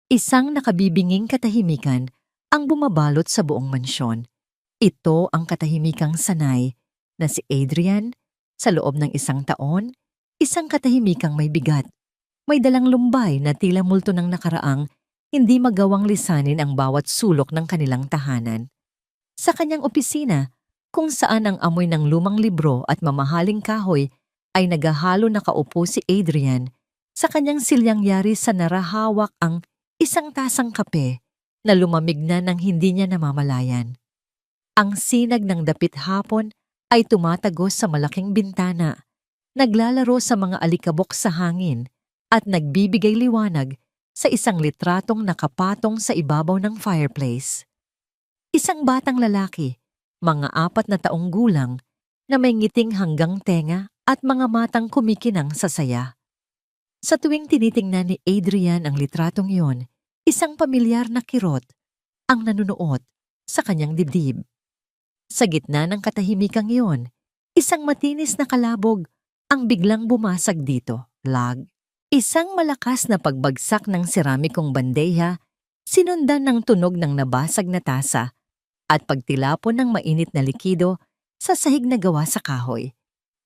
Isang nakabibinging katahimikan ang bumabalot sa buong mansyon. Ito ang katahimikang sanay na si Adrian sa loob ng isang taon, isang katahimikang may bigat. May dalang lumbay na tila multo ng nakaraang hindi magawang lisanin ang bawat sulok ng kanilang tahanan. Sa kanyang opisina, kung saan ang amoy ng lumang libro at mamahaling kahoy ay naghahalo nakaupo si Adrian, sa kanyang silyang yari sa narahawak ang isang tasang kape na lumamig na nang hindi niya namamalayan. Ang sinag ng dapit hapon ay tumatagos sa malaking bintana, naglalaro sa mga alikabok sa hangin at nagbibigay liwanag sa isang litratong nakapatong sa ibabaw ng fireplace. Isang batang lalaki, mga 4 na taong gulang, na may ngiting hanggang tenga at mga matang kumikinang sa saya. Sa tuwing tinitingnan ni Adrian ang litratong iyon, isang pamilyar na kirot ang nanunuot sa kanyang dibdib. Sa gitna ng katahimikang iyon, isang matinis na kalabog ang biglang bumasag dito, lag. Isang malakas na pagbagsak ng seramikong bandeya, sinundan ng tunog ng nabasag na tasa at pagtilapon ng mainit na likido sa sahig na gawa sa kahoy.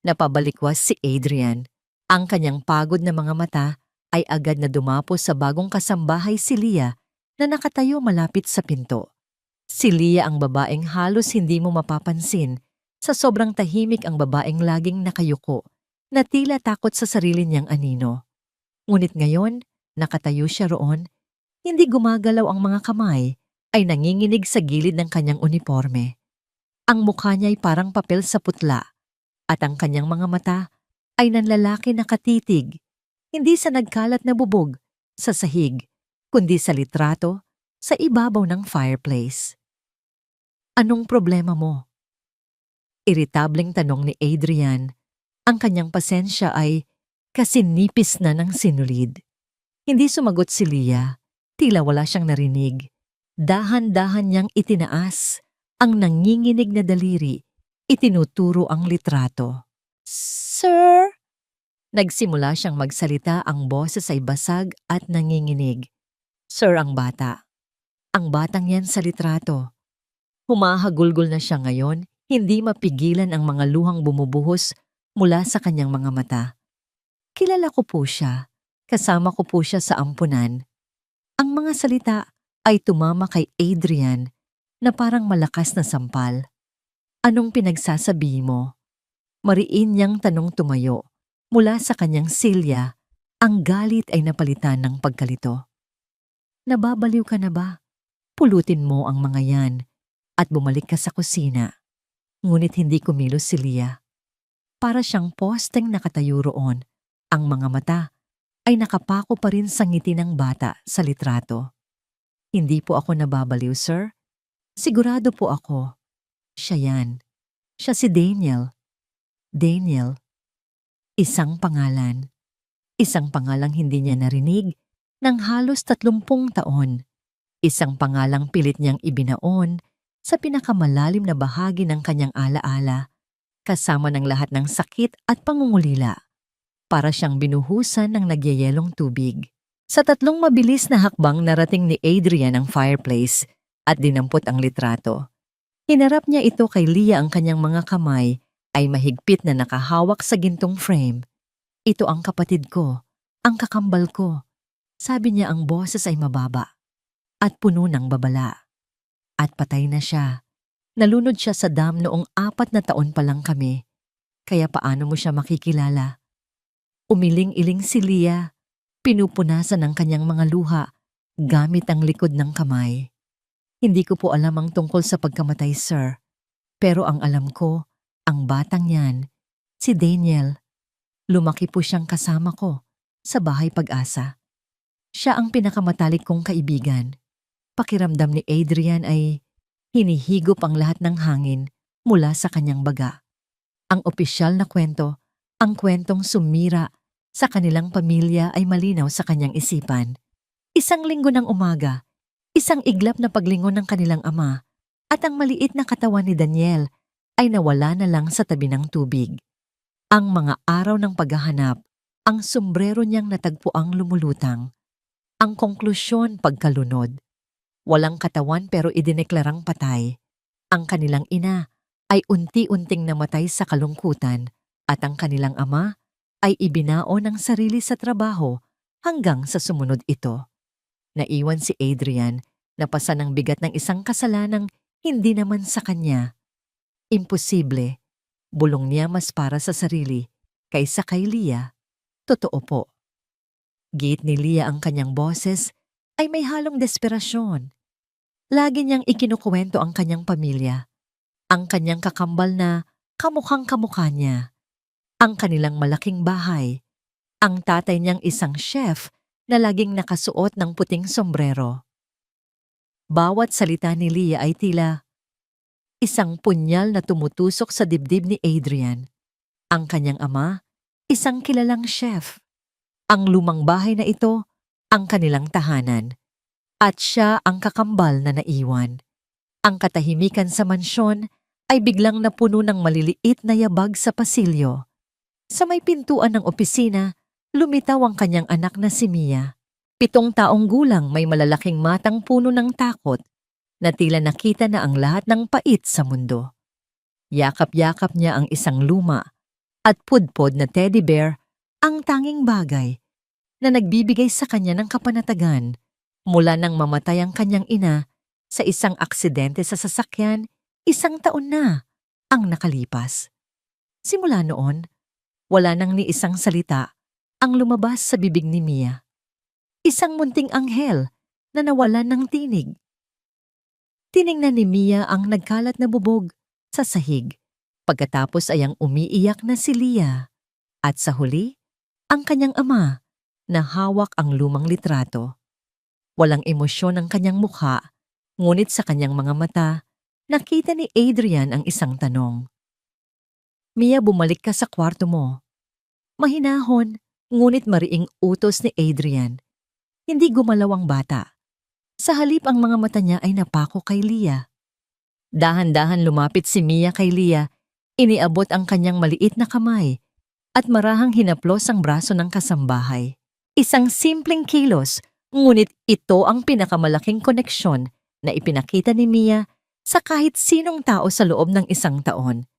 Napabalikwas si Adrian. Ang kanyang pagod na mga mata ay agad na dumapos sa bagong kasambahay si Leah na nakatayo malapit sa pinto. Si Leah ang babaeng halos hindi mo mapapansin sa sobrang tahimik ang babaeng laging nakayuko na tila takot sa sarili niyang anino. Ngunit ngayon, nakatayo siya roon, hindi gumagalaw ang mga kamay, ay nanginginig sa gilid ng kanyang uniforme. Ang mukha niya ay parang papel sa putla at ang kanyang mga mata ay nanlalaki na katitig, hindi sa nagkalat na bubog sa sahig, kundi sa litrato sa ibabaw ng fireplace. Anong problema mo? Iritableng tanong ni Adrian. Ang kanyang pasensya ay kasi nipis na ng sinulid. Hindi sumagot si Leah, tila wala siyang narinig. Dahan-dahan niyang itinaas ang nanginginig na daliri, itinuturo ang litrato. Sir? Nagsimula siyang magsalita, ang boses ay basag at nanginginig. Sir ang bata. Ang batang yan sa litrato. Humahagulgol na siya ngayon, hindi mapigilan ang mga luhang bumubuhos mula sa kanyang mga mata. Kilala ko po siya, kasama ko po siya sa ampunan. Ang mga salita ay tumama kay Adrian na parang malakas na sampal. Anong pinagsasabi mo? Mariin niyang tanong tumayo. Mula sa kanyang silya, ang galit ay napalitan ng pagkalito. Nababaliw ka na ba? Pulutin mo ang mga yan at bumalik ka sa kusina. Ngunit hindi kumilos si Leah. Para siyang posteng nakatayo roon. Ang mga mata ay nakapako pa rin sa ngiti ng bata sa litrato. Hindi po ako nababaliw, sir. Sigurado po ako. Siya yan. Siya si Daniel. Daniel. Isang pangalan. Isang pangalang hindi niya narinig ng halos 30 taon. Isang pangalang pilit niyang ibinaon sa pinakamalalim na bahagi ng kanyang alaala, kasama ng lahat ng sakit at pangungulila. Para siyang binuhusan ng nagyayelong tubig. Sa 3 mabilis na hakbang narating ni Adrian ang fireplace at dinampot ang litrato. Hinarap niya ito kay Leah, ang kanyang mga kamay ay mahigpit na nakahawak sa gintong frame. Ito ang kapatid ko, ang kakambal ko. Sabi niya, ang boses ay mababa at puno ng babala. At patay na siya. Nalunod siya sa dam noong 4 na taon pa lang kami. Kaya paano mo siya makikilala? Umiling-iling si Leah, pinupunasan ng kanyang mga luha gamit ang likod ng kamay. Hindi ko po alam ang tungkol sa pagkamatay, sir. Pero ang alam ko, ang batang yan, si Daniel. Lumaki po siyang kasama ko sa Bahay Pag-asa. Siya ang pinakamatalik kong kaibigan. Pakiramdam ni Adrian ay hinihigop ang lahat ng hangin mula sa kanyang baga. Ang opisyal na kwento, ang kwentong sumira sa kanilang pamilya ay malinaw sa kanyang isipan. Isang linggo ng umaga, isang iglap na paglingon ng kanilang ama at ang maliit na katawan ni Daniel ay nawala na lang sa tabi ng tubig. Ang mga araw ng paghahanap, ang sombrero niyang natagpuang lumulutang. Ang konklusyon pagkalunod. Walang katawan pero idineklarang patay. Ang kanilang ina ay unti-unting namatay sa kalungkutan at ang kanilang ama ay ibinao ng sarili sa trabaho hanggang sa sumunod ito. Naiwan si Adrian na pasa ng bigat ng isang kasalanang hindi naman sa kanya. Imposible. Bulong niya mas para sa sarili kaysa kay Leah. Totoo po. Giit ni Leah ang kanyang boses ay may halong desperasyon. Lagi niyang ikinukuwento ang kanyang pamilya, ang kanyang kakambal na kamukhang kamukha niya, ang kanilang malaking bahay, ang tatay niyang isang chef na laging nakasuot ng puting sombrero. Bawat salita ni Leah ay tila isang punyal na tumutusok sa dibdib ni Adrian. Ang kanyang ama, isang kilalang chef. Ang lumang bahay na ito, ang kanilang tahanan. At siya ang kakambal na naiwan. Ang katahimikan sa mansyon ay biglang napuno ng maliliit na yabag sa pasilyo. Sa may pintuan ng opisina, lumitaw ang kanyang anak na si Mia. 7 taong gulang, may malalaking matang puno ng takot na tila nakita na ang lahat ng pait sa mundo. Yakap-yakap niya ang isang luma at pudpod na teddy bear, ang tanging bagay na nagbibigay sa kanya ng kapanatagan mula nang mamatay ang kanyang ina sa isang aksidente sa sasakyan. 1 taon na ang nakalipas. Simula noon, wala nang ni isang salita ang lumabas sa bibig ni Mia. Isang munting anghel na nawalan ng tinig. Tiningnan ni Mia ang nagkalat na bubog sa sahig. Pagkatapos ay ang umiiyak na si Leah. At sa huli, ang kanyang ama na hawak ang lumang litrato. Walang emosyon ang kanyang mukha, ngunit sa kanyang mga mata, nakita ni Adrian ang isang tanong. Mia, bumalik ka sa kwarto mo. Mahinahon, ngunit mariing utos ni Adrian. Hindi gumalaw ang bata. Sa halip ang mga mata niya ay napako kay Leah. Dahan-dahan lumapit si Mia kay Leah, iniabot ang kanyang maliit na kamay at marahang hinaplos ang braso ng kasambahay. Isang simpleng kilos, ngunit ito ang pinakamalaking koneksyon na ipinakita ni Mia sa kahit sinong tao sa loob ng 1 taon.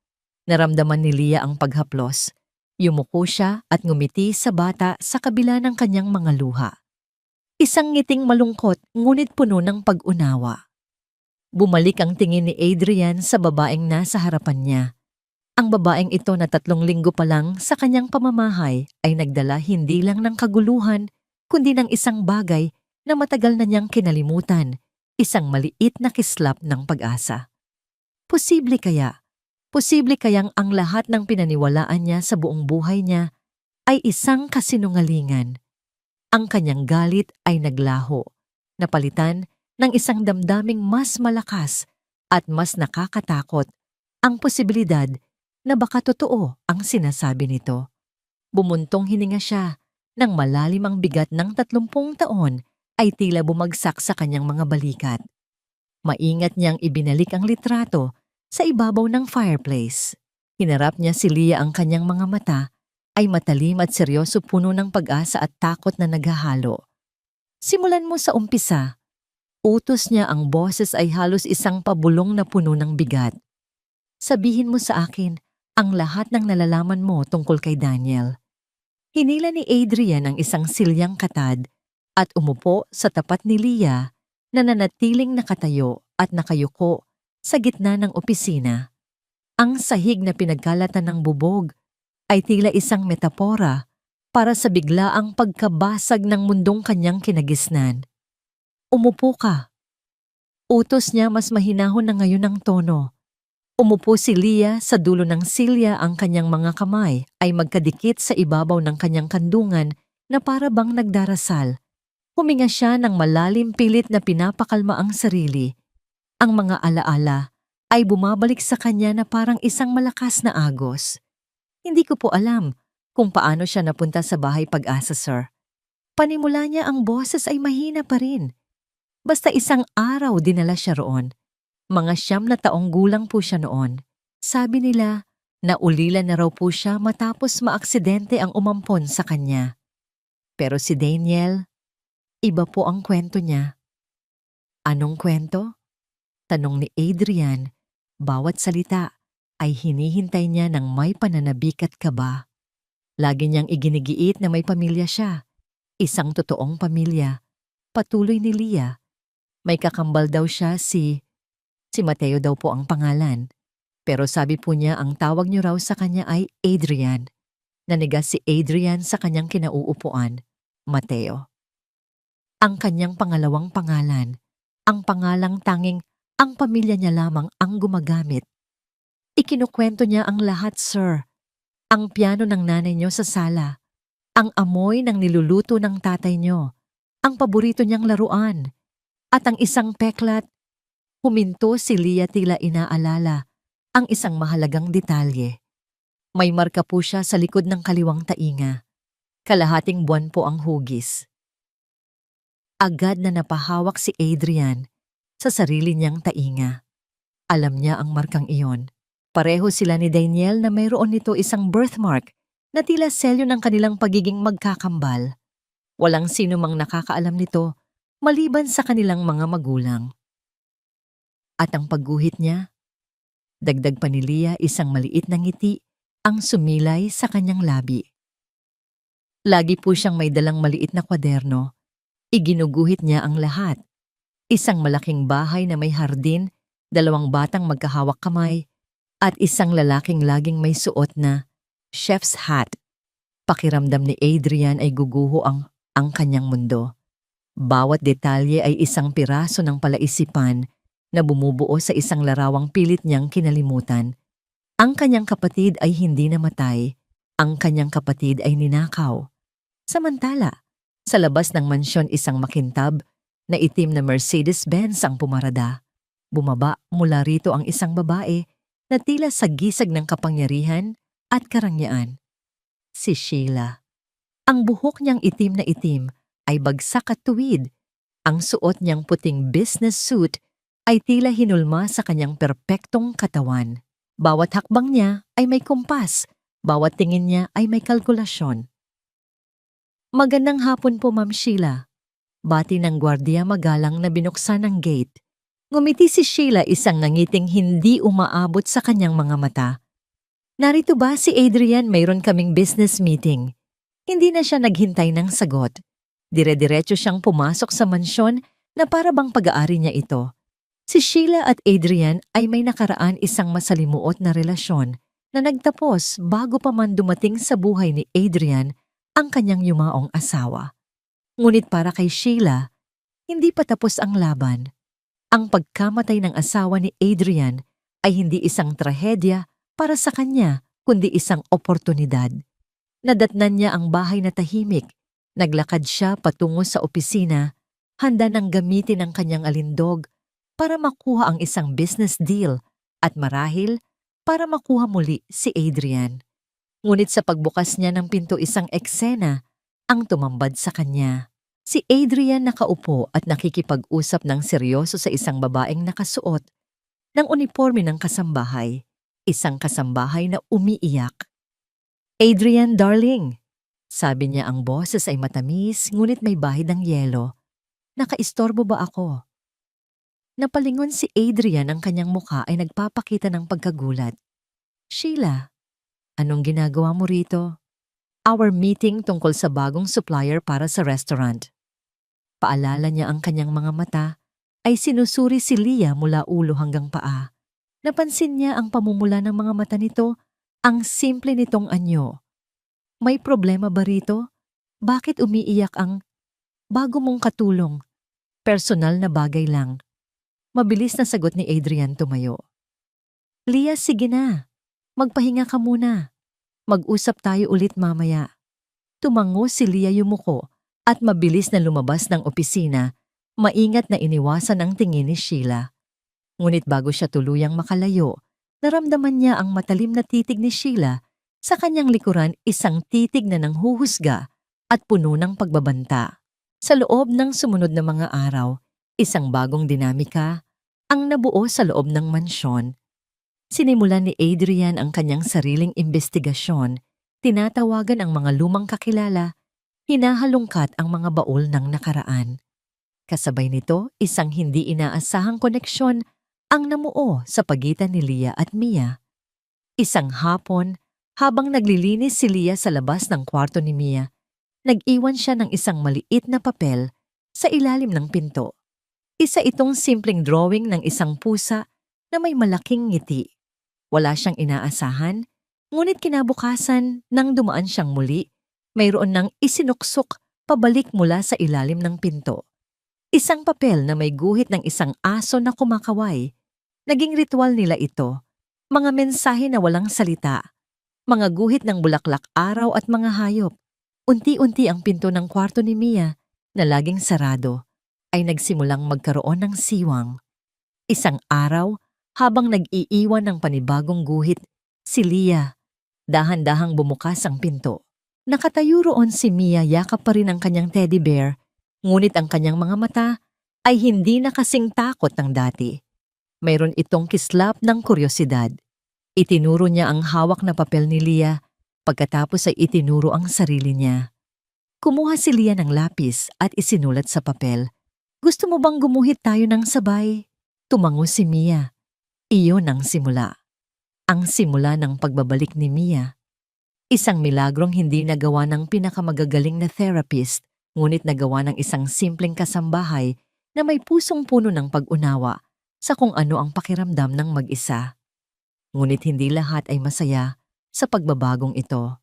Naramdaman ni Leah ang paghaplos. Yumuko siya at ngumiti sa bata sa kabila ng kanyang mga luha. Isang ngiting malungkot ngunit puno ng pag-unawa. Bumalik ang tingin ni Adrian sa babaeng nasa harapan niya. Ang babaeng ito na 3 linggo pa lang sa kanyang pamamahay ay nagdala hindi lang ng kaguluhan, kundi ng isang bagay na matagal na niyang kinalimutan, isang maliit na kislap ng pag-asa. Posible kayang ang lahat ng pinaniwalaan niya sa buong buhay niya ay isang kasinungalingan. Ang kanyang galit ay naglaho, napalitan ng isang damdaming mas malakas at mas nakakatakot, ang posibilidad na baka totoo ang sinasabi nito. Bumuntong hininga siya, nang malalim ang bigat ng 30 taon ay tila bumagsak sa kanyang mga balikat. Maingat niyang ibinalik ang litrato sa ibabaw ng fireplace. Hinarap niya si Leah, ang kanyang mga mata ay matalim at seryoso, puno ng pag-asa at takot na naghahalo. Simulan mo sa umpisa. Utos niya, ang boses ay halos isang pabulong na puno ng bigat. Sabihin mo sa akin ang lahat ng nalalaman mo tungkol kay Daniel. Hinila ni Adrian ang isang silyang katad at umupo sa tapat ni Leah na nanatiling nakatayo at nakayuko sa gitna ng opisina. Ang sahig na pinagkalatan ng bubog ay tila isang metapora para sa biglaang pagkabasag ng mundong kanyang kinagisnan. Umupo ka. Utos niya, mas mahinahon na ngayon ang tono. Umupo si Leah sa dulo ng silya, ang kanyang mga kamay ay magkadikit sa ibabaw ng kanyang kandungan na para bang nagdarasal. Huminga siya ng malalim, pilit na pinapakalma ang sarili. Ang mga alaala ay bumabalik sa kanya na parang isang malakas na agos. Hindi ko po alam kung paano siya napunta sa bahay Pag-asa, sir. Panimula niya, ang boses ay mahina pa rin. Basta 1 araw dinala siya roon. Mga 9 taong gulang po siya noon. Sabi nila, naulila na raw po siya matapos maaksidente ang umampon sa kanya. Pero si Daniel, Iba po ang kwento niya. Anong kwento? Tanong ni Adrian. Bawat salita ay hinihintay niya ng may pananabik at kaba. Lagi niyang iginigiit na may pamilya siya. Isang totoong pamilya. Patuloy ni Leah. May kakambal daw siya si Mateo daw po ang pangalan. Pero sabi po niya ang tawag niyo raw sa kanya ay Adrian. Nanigas si Adrian sa kanyang kinauupuan, Mateo. Ang kanyang pangalawang pangalan, ang pangalang tanging ang pamilya niya lamang ang gumagamit. Ikinukwento niya ang lahat, sir. Ang piano ng nanay niyo sa sala, ang amoy ng niluluto ng tatay niyo, ang paborito niyang laruan, at ang isang peklat. Huminto si Leah tila inaalala ang isang mahalagang detalye. May marka po siya sa likod ng kaliwang tainga. Kalahating buwan po ang hugis. Agad na napahawak si Adrian sa sarili niyang tainga. Alam niya ang markang iyon. Pareho sila ni Daniel na mayroon nito isang birthmark na tila selyo ng kanilang pagiging magkakambal. Walang sino mang nakakaalam nito maliban sa kanilang mga magulang. At ang pagguhit niya, dagdag pa ni Leah isang maliit na ngiti ang sumilay sa kanyang labi. Lagi po siyang may dalang maliit na kwaderno. Iginuguhit niya ang lahat. Isang malaking bahay na may hardin, 2 batang magkahawak kamay, at isang lalaking laging may suot na chef's hat. Pakiramdam ni Adrian ay guguho ang kanyang mundo. Bawat detalye ay isang piraso ng palaisipan na bumubuo sa isang larawang pilit niyang kinalimutan. Ang kanyang kapatid ay hindi namatay. Ang kanyang kapatid ay ninakaw. Samantala, sa labas ng mansyon isang makintab na itim na Mercedes-Benz ang pumarada. Bumaba mula rito ang isang babae na tila sagisag ng kapangyarihan at karangyaan. Si Sheila. Ang buhok niyang itim na itim ay bagsak at tuwid. Ang suot niyang puting business suit ay tila hinulma sa kanyang perpektong katawan. Bawat hakbang niya ay may kumpas, bawat tingin niya ay may kalkulasyon. Magandang hapon po, Ma'am Sheila. Bati ng gwardiya magalang na binuksan ang gate. Ngumiti si Sheila, isang nangiting hindi umaabot sa kanyang mga mata. Narito ba si Adrian? Mayroon kaming business meeting. Hindi na siya naghintay ng sagot. Dire-diretso siyang pumasok sa mansyon na para bang pag-aari niya ito. Si Sheila at Adrian ay may nakaraan isang masalimuot na relasyon na nagtapos bago pa man dumating sa buhay ni Adrian ang kanyang yumaong asawa. Ngunit para kay Sheila, hindi pa tapos ang laban. Ang pagkamatay ng asawa ni Adrian ay hindi isang trahedya para sa kanya kundi isang oportunidad. Nadatnan niya ang bahay na tahimik. Naglakad siya patungo sa opisina, handa nang gamitin ang kanyang alindog para makuha ang isang business deal at marahil para makuha muli si Adrian. Ngunit sa pagbukas niya ng pinto isang eksena ang tumambad sa kanya. Si Adrian nakaupo at nakikipag-usap ng seryoso sa isang babaeng nakasuot ng uniforme ng kasambahay, isang kasambahay na umiiyak. Adrian, darling, sabi niya, ang boses ay matamis ngunit may bahid ng yelo. Nakaistorbo ba ako? Napalingon si Adrian, ang kanyang mukha ay nagpapakita ng pagkagulat. Sheila, anong ginagawa mo rito? Our meeting tungkol sa bagong supplier para sa restaurant. Paalala niya, ang kanyang mga mata ay sinusuri si Leah mula ulo hanggang paa. Napansin niya ang pamumula ng mga mata nito, ang simple nitong anyo. May problema ba rito? Bakit umiiyak ang bago mong katulong? Personal na bagay lang. Mabilis na sagot ni Adrian, tumayo. Leah, sige na. Magpahinga ka muna. Mag-usap tayo ulit mamaya. Tumango si Leah, yumuko at mabilis na lumabas ng opisina, maingat na iniwasan ang tingin ni Sheila. Ngunit bago siya tuluyang makalayo, naramdaman niya ang matalim na titig ni Sheila. Sa kanyang likuran, isang titig na nanghuhusga at puno ng pagbabanta. Sa loob ng sumunod na mga araw, isang bagong dinamika ang nabuo sa loob ng mansyon. Sinimulan ni Adrian ang kanyang sariling imbestigasyon, tinatawagan ang mga lumang kakilala, Hinahalungkat ang mga baol ng nakaraan. Kasabay nito, isang hindi inaasahang koneksyon ang namuo sa pagitan ni Leah at Mia. Isang hapon, habang naglilinis si Leah sa labas ng kwarto ni Mia, nag-iwan siya ng isang maliit na papel sa ilalim ng pinto. Isa itong simpleng drawing ng isang pusa na may malaking ngiti. Wala siyang inaasahan, ngunit kinabukasan nang dumaan siyang muli, mayroon ng isinuksok pabalik mula sa ilalim ng pinto. Isang papel na may guhit ng isang aso na kumakaway. Naging ritual nila ito, mga mensahe na walang salita, mga guhit ng bulaklak araw at mga hayop. Unti-unti ang pinto ng kwarto ni Mia, na laging sarado, ay nagsimulang magkaroon ng siwang. Isang araw, habang nag-iiwan ng panibagong guhit, si Leah, dahan-dahang bumukas ang pinto. Nakatayo roon si Mia, yakap pa rin ang kanyang teddy bear, ngunit ang kanyang mga mata ay hindi na kasing takot ng dati. Mayroon itong kislap ng kuryosidad. Itinuro niya ang hawak na papel ni Leah, pagkatapos ay itinuro ang sarili niya. Kumuha si Leah ng lapis at isinulat sa papel. Gusto mo bang gumuhit tayo ng sabay? Tumango si Mia. Iyon ang simula. Ang simula ng pagbabalik ni Mia. Isang milagrong hindi nagawa ng pinakamagagaling na therapist, ngunit nagawa ng isang simpleng kasambahay na may pusong puno ng pag-unawa sa kung ano ang pakiramdam ng mag-isa. Ngunit hindi lahat ay masaya sa pagbabagong ito.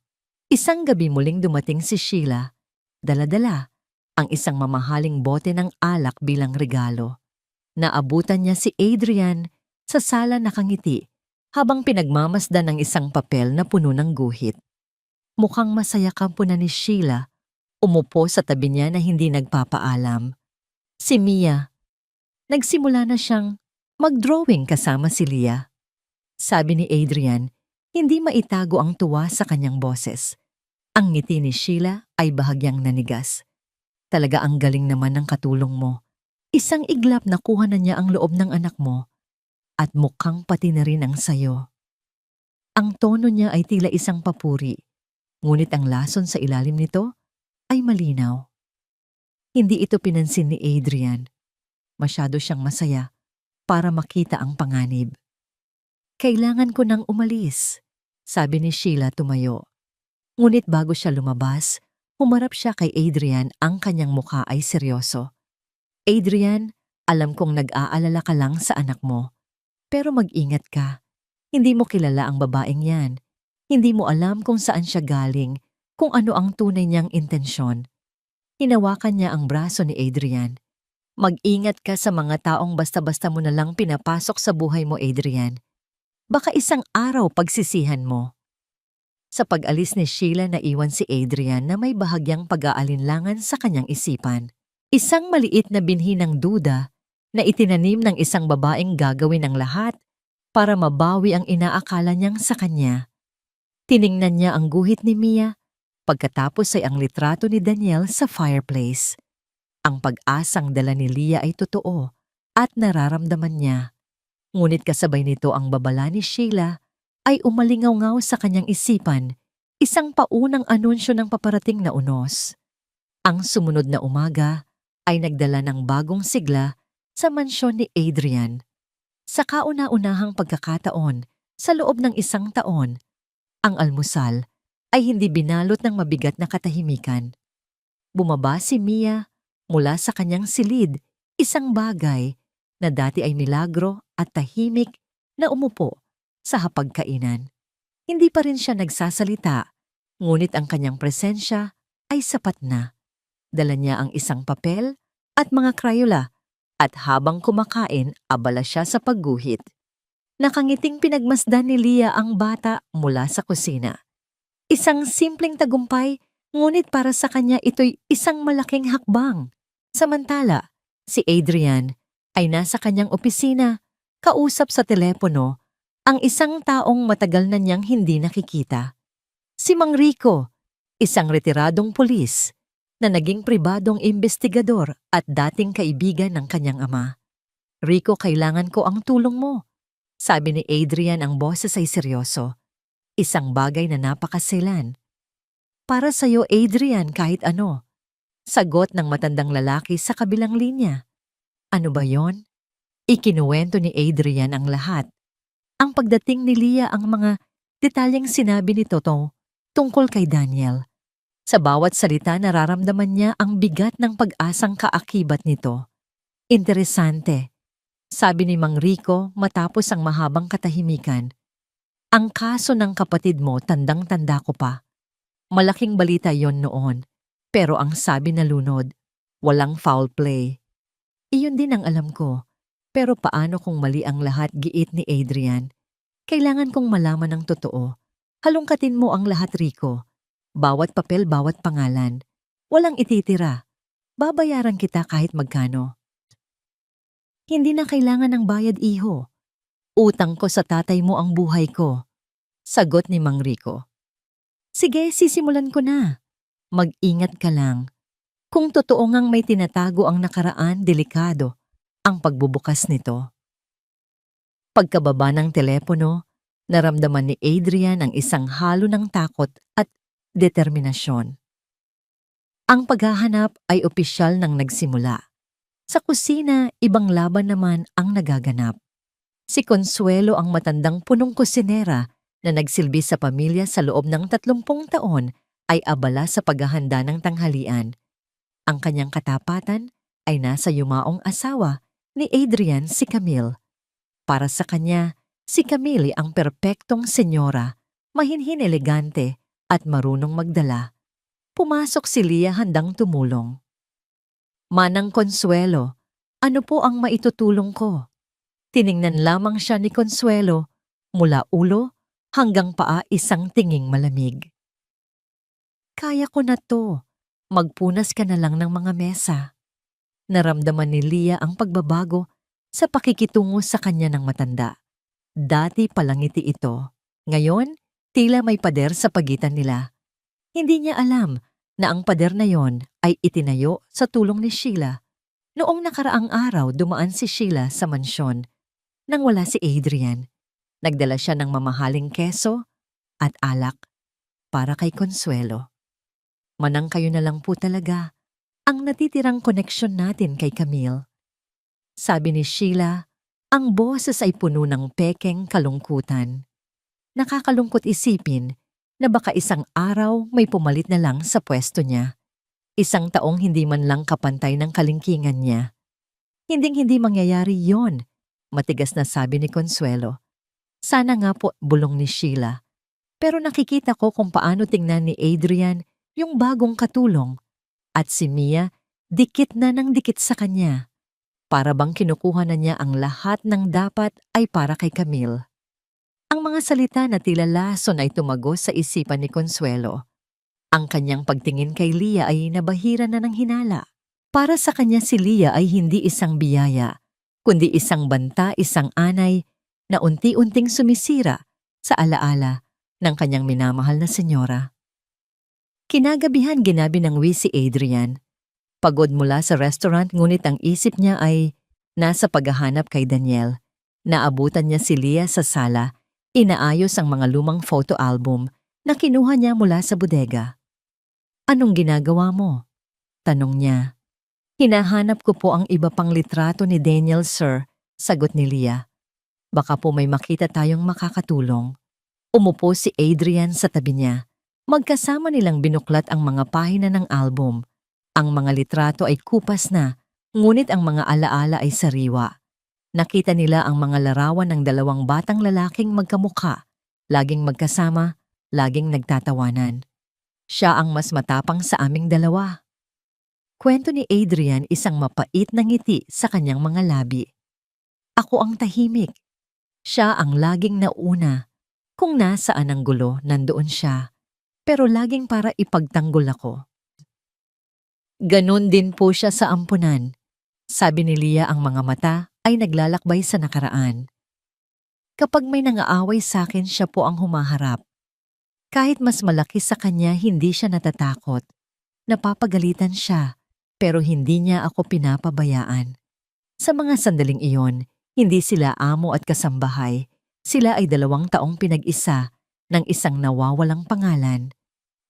Isang gabi muling dumating si Sheila, dala-dala ang isang mamahaling bote ng alak bilang regalo. Naabutan niya si Adrian sa sala nakangiti habang pinagmamasdan ng isang papel na puno ng guhit. Mukhang masaya kampunan ni Sheila. Umupo sa tabi niya na hindi nagpapaalam. Si Mia, nagsimula na siyang mag-drawing kasama si Leah. Sabi ni Adrian, hindi maitago ang tuwa sa kanyang boses. Ang ngiti ni Sheila ay bahagyang nanigas. Talaga ang galing naman ng katulong mo. Isang iglap na kuha na niya ang loob ng anak mo at mukhang pati na rin ang sayo. Ang tono niya ay tila isang papuri, ngunit ang lason sa ilalim nito ay malinaw. Hindi ito pinansin ni Adrian. Masyado siyang masaya para makita ang panganib. Kailangan ko nang umalis, sabi ni Sheila tumayo. Ngunit bago siya lumabas, humarap siya kay Adrian, ang kanyang mukha ay seryoso. Adrian, alam kong nag-aalala ka lang sa anak mo. Pero mag-ingat ka. Hindi mo kilala ang babaeng yan. Hindi mo alam kung saan siya galing, kung ano ang tunay niyang intensyon. Hinawakan niya ang braso ni Adrian. Mag-ingat ka sa mga taong basta-basta mo na lang pinapasok sa buhay mo, Adrian. Baka isang araw pagsisihan mo. Sa pag-alis ni Sheila, naiwan si Adrian na may bahagyang pag-aalinlangan sa kanyang isipan. Isang maliit na binhi ng duda na itinanim ng isang babaeng gagawin ang lahat para mabawi ang inaakala niyang sa kanya. Tiningnan niya ang guhit ni Mia, pagkatapos ay ang litrato ni Daniel sa fireplace. Ang pag-asang dala ni Leah ay totoo at nararamdaman niya. Ngunit kasabay nito ang babala ni Sheila ay umalingaw-ngaw sa kanyang isipan, isang paunang anunsyo ng paparating na unos. Ang sumunod na umaga ay nagdala ng bagong sigla sa mansyon ni Adrian. Sa kauna-unahang pagkakataon, sa loob ng isang taon, ang almusal ay hindi binalot ng mabigat na katahimikan. Bumaba si Mia mula sa kanyang silid, isang bagay na dati ay milagro at tahimik na umupo sa hapagkainan. Hindi pa rin siya nagsasalita, ngunit ang kanyang presensya ay sapat na. Dala niya ang isang papel at mga Crayola at habang kumakain, abala siya sa pagguhit. Nakangiting pinagmasdan ni Leah ang bata mula sa kusina. Isang simpleng tagumpay, ngunit para sa kanya ito'y isang malaking hakbang. Samantala, si Adrian ay nasa kanyang opisina, kausap sa telepono ang isang taong matagal na niyang hindi nakikita. Si Mang Rico, isang retiradong pulis na naging pribadong investigador at dating kaibigan ng kanyang ama. Rico, kailangan ko ang tulong mo, sabi ni Adrian, ang boses ay seryoso. Isang bagay na napakasilan. Para sa'yo, Adrian, kahit ano. Sagot ng matandang lalaki sa kabilang linya. Ano ba yon? Ikinuwento ni Adrian ang lahat. Ang pagdating ni Leah, ang mga detalyeng sinabi ni Toto tungkol kay Daniel. Sa bawat salita nararamdaman niya ang bigat ng pag-asang kaakibat nito. Interesante, sabi ni Mang Rico matapos ang mahabang katahimikan. Ang kaso ng kapatid mo, tandang-tanda ko pa. Malaking balita yon noon, pero ang sabi na lunod, walang foul play. Iyon din ang alam ko, pero paano kung mali ang lahat, giit ni Adrian? Kailangan kong malaman ang totoo. Halongkatin mo ang lahat, Rico. Bawat papel, bawat pangalan. Walang ititira. Babayaran kita kahit magkano. Hindi na kailangan ng bayad, iho. Utang ko sa tatay mo ang buhay ko. Sagot ni Mang Rico. Sige, sisimulan ko na. Mag-ingat ka lang. Kung totoo ngang may tinatago ang nakaraan, delikado ang pagbubukas nito. Pagkababa ng telepono, naramdaman ni Adrian ang isang halo ng takot at determinasyon. Ang paghahanap ay opisyal nang nagsimula. Sa kusina, ibang laban naman ang nagaganap. Si Consuelo ang matandang punong kusinera na nagsilbi sa pamilya sa loob ng 30 taon ay abala sa paghahanda ng tanghalian. Ang kanyang katapatan ay nasa yumaong asawa ni Adrian, si Camille. Para sa kanya, si Camille ang perpektong senyora, mahinhin elegante at marunong magdala. Pumasok si Leah handang tumulong. Manang Consuelo, ano po ang maitutulong ko? Tiningnan lamang siya ni Consuelo, mula ulo hanggang paa, isang tinging malamig. Kaya ko na to. Magpunas ka na lang ng mga mesa. Naramdaman ni Leah ang pagbabago sa pakikitungo sa kanya ng matanda. Dati palangiti ito. Ngayon, tila may pader sa pagitan nila. Hindi niya alam na ang pader na yon ay itinayo sa tulong ni Sheila. Noong nakaraang araw, dumaan si Sheila sa mansyon. Nang wala si Adrian, nagdala siya ng mamahaling keso at alak para kay Consuelo. Manang kayo na lang po talaga ang natitirang koneksyon natin kay Camille. Sabi ni Sheila, ang boses ay puno ng pekeng kalungkutan. Nakakalungkot isipin na baka isang araw may pumalit na lang sa pwesto niya. Isang taong hindi man lang kapantay ng kalingkingan niya. Hinding-hindi mangyayari yon, matigas na sabi ni Consuelo. Sana nga po, bulong ni Sheila. Pero nakikita ko kung paano tingnan ni Adrian yung bagong katulong. At si Mia, dikit na ng dikit sa kanya. Para bang kinukuha na niya ang lahat ng dapat ay para kay Camille. Ang mga salita na tila lason ay tumagos sa isipan ni Consuelo. Ang kanyang pagtingin kay Leah ay nabahira na ng hinala. Para sa kanya si Leah ay hindi isang biyaya, kundi isang banta, isang anay na unti-unting sumisira sa alaala ng kanyang minamahal na senyora. Kinagabihan ginabi ng si Adrian. Pagod mula sa restaurant, ngunit ang isip niya ay nasa paghahanap kay Daniel. Naabutan niya si Leah sa sala, inaayos ang mga lumang photo album na kinuha niya mula sa bodega. Anong ginagawa mo? Tanong niya. Hinahanap ko po ang iba pang litrato ni Daniel, sir, sagot ni Leah. Baka po may makita tayong makakatulong. Umupo si Adrian sa tabi niya. Magkasama nilang binuklat ang mga pahina ng album. Ang mga litrato ay kupas na, ngunit ang mga alaala ay sariwa. Nakita nila ang mga larawan ng dalawang batang lalaking magkamukha, laging magkasama, laging nagtatawanan. Siya ang mas matapang sa aming dalawa. Kwento ni Adrian, isang mapait na ngiti sa kanyang mga labi. Ako ang tahimik. Siya ang laging nauna. Kung nasaan ang gulo, nandoon siya. Pero laging para ipagtanggol ako. Ganon din po siya sa ampunan. Sabi ni Leah, ang mga mata ay naglalakbay sa nakaraan. Kapag may nangaaway sa akin, siya po ang humaharap. Kahit mas malaki sa kanya, hindi siya natatakot. Napapagalitan siya, pero hindi niya ako pinapabayaan. Sa mga sandaling iyon, hindi sila amo at kasambahay. Sila ay 2 taong pinag-isa ng isang nawawalang pangalan.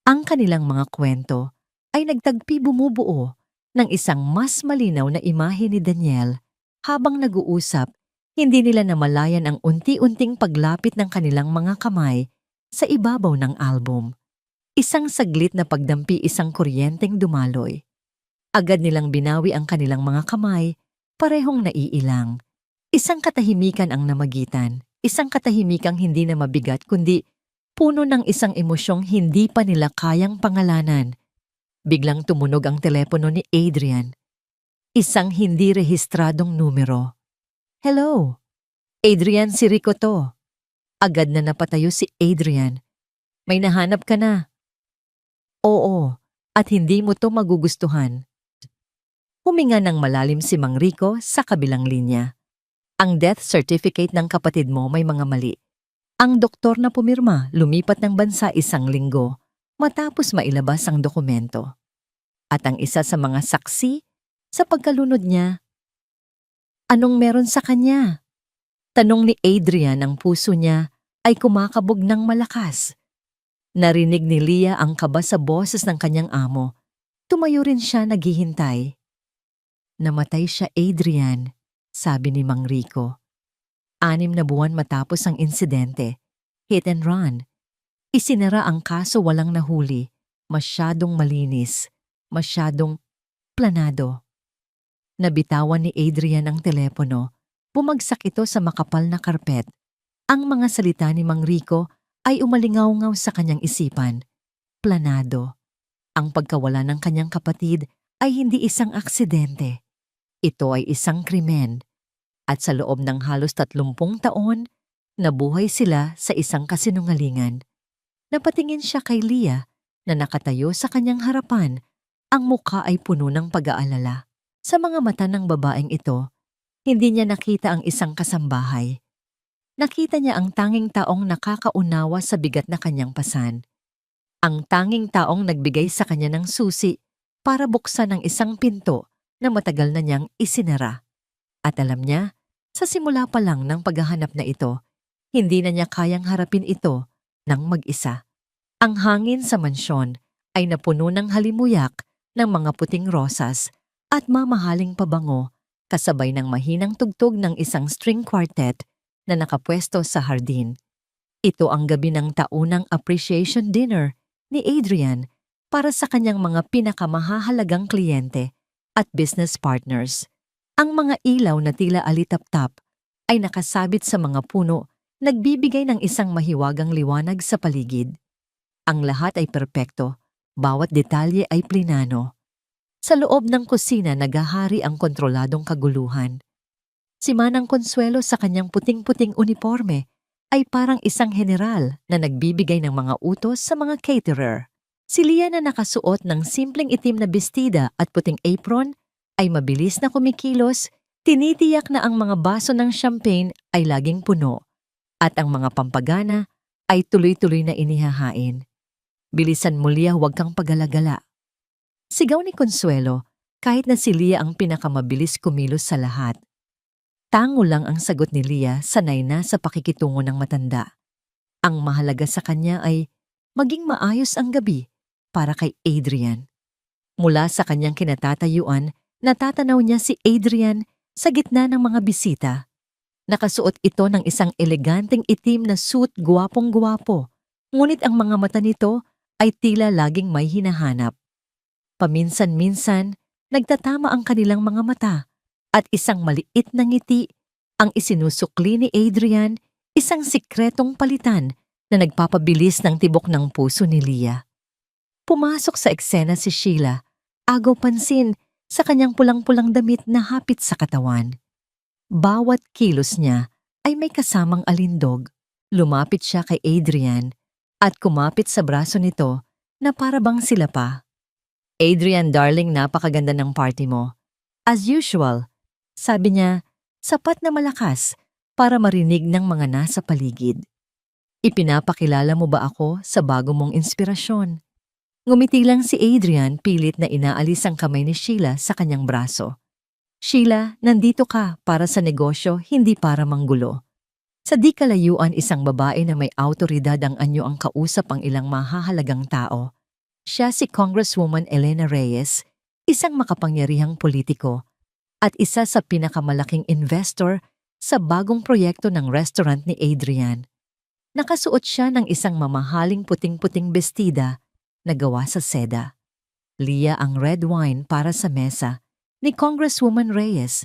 Ang kanilang mga kwento ay nagtagpi bumubuo ng isang mas malinaw na imahe ni Daniel. Habang nag-uusap, hindi nila namalayan ang unti-unting paglapit ng kanilang mga kamay sa ibabaw ng album. Isang saglit na pagdampi, isang kuryenteng dumaloy. Agad nilang binawi ang kanilang mga kamay, parehong naiilang. Isang katahimikan ang namagitan, isang katahimikang hindi na mabigat kundi puno ng isang emosyong hindi pa nila kayang pangalanan. Biglang tumunog ang telepono ni Adrian. Isang hindi rehistradong numero. "Hello, Adrian, si Rico to." Agad na napatayo si Adrian. "May nahanap ka na?" "Oo, at hindi mo to magugustuhan." Huminga ng malalim si Mang Rico sa kabilang linya. "Ang death certificate ng kapatid mo may mga mali. Ang doktor na pumirma lumipat ng bansa 1 linggo matapos mailabas ang dokumento. At ang isa sa mga saksi sa pagkalunod niya." "Anong meron sa kanya?" Tanong ni Adrian. Ang puso niya ay kumakabog ng malakas. Narinig ni Leah ang kaba sa boses ng kanyang amo. Tumayo rin siya, naghihintay. "Namatay siya, Adrian," sabi ni Mang Rico. 6 na buwan matapos ang insidente. Hit and run. Isinara ang kaso, walang nahuli. Masyadong malinis. Masyadong planado. Nabitawan ni Adrian ang telepono. Bumagsak ito sa makapal na karpet. Ang mga salita ni Mang Rico ay umalingaw-ngaw sa kanyang isipan. Planado. Ang pagkawala ng kanyang kapatid ay hindi isang aksidente. Ito ay isang krimen. At sa loob ng halos 30 taon, nabuhay sila sa isang kasinungalingan. Napatingin siya kay Leah na nakatayo sa kanyang harapan. Ang mukha ay puno ng pag-aalala. Sa mga mata ng babaeng ito, hindi niya nakita ang isang kasambahay. Nakita niya ang tanging taong nakakaunawa sa bigat na kanyang pasan. Ang tanging taong nagbigay sa kanya ng susi para buksan ang isang pinto na matagal na niyang isinara. At alam niya, sa simula pa lang ng paghahanap na ito, hindi na niya kayang harapin ito ng mag-isa. Ang hangin sa mansyon ay napuno ng halimuyak ng mga puting rosas at mamahaling pabango, kasabay ng mahinang tugtog ng isang string quartet na nakapwesto sa hardin. Ito ang gabi ng taunang appreciation dinner ni Adrian para sa kanyang mga pinakamahahalagang kliyente at business partners. Ang mga ilaw na tila alitap-tap ay nakasabit sa mga puno, nagbibigay ng isang mahiwagang liwanag sa paligid. Ang lahat ay perpekto, bawat detalye ay plinano. Sa loob ng kusina naghahari ang kontroladong kaguluhan. Si Manang Consuelo sa kanyang puting-puting uniforme ay parang isang general na nagbibigay ng mga utos sa mga caterer. Si Leah na nakasuot ng simpleng itim na bestida at puting apron ay mabilis na kumikilos, tinitiyak na ang mga baso ng champagne ay laging puno at ang mga pampagana ay tuloy-tuloy na inihahain. "Bilisan mo, Leah, huwag kang pagalagala." Sigaw ni Consuelo, kahit na si Leah ang pinakamabilis kumilos sa lahat. Tango lang ang sagot ni Leah, sanay na sa pakikitungo ng matanda. Ang mahalaga sa kanya ay maging maayos ang gabi para kay Adrian. Mula sa kanyang kinatatayuan, natatanaw niya si Adrian sa gitna ng mga bisita. Nakasuot ito ng isang eleganteng itim na suit, gwapong-gwapo, ngunit ang mga mata nito ay tila laging may hinahanap. Paminsan-minsan, nagtatama ang kanilang mga mata at isang maliit na ngiti ang isinusukli ni Adrian, isang sikretong palitan na nagpapabilis ng tibok ng puso ni Leah. Pumasok sa eksena si Sheila, agaw pansin sa kanyang pulang-pulang damit na hapit sa katawan. Bawat kilos niya ay may kasamang alindog. Lumapit siya kay Adrian at kumapit sa braso nito na para bang sila pa. "Adrian, darling, napakaganda ng party mo." "As usual," sabi niya, sapat na malakas para marinig ng mga nasa paligid. "Ipinapakilala mo ba ako sa bago mong inspirasyon?" Ngumiti lang si Adrian, pilit na inaalis ang kamay ni Sheila sa kanyang braso. "Sheila, nandito ka para sa negosyo, hindi para manggulo." Sa di kalayuan, isang babae na may awtoridad ang anyo ang kausap ang ilang mahahalagang tao. Siya si Congresswoman Elena Reyes, isang makapangyarihang politiko at isa sa pinakamalaking investor sa bagong proyekto ng restaurant ni Adrian. Nakasuot siya ng isang mamahaling puting-puting bestida na gawa sa seda. Liya ang red wine para sa mesa ni Congresswoman Reyes.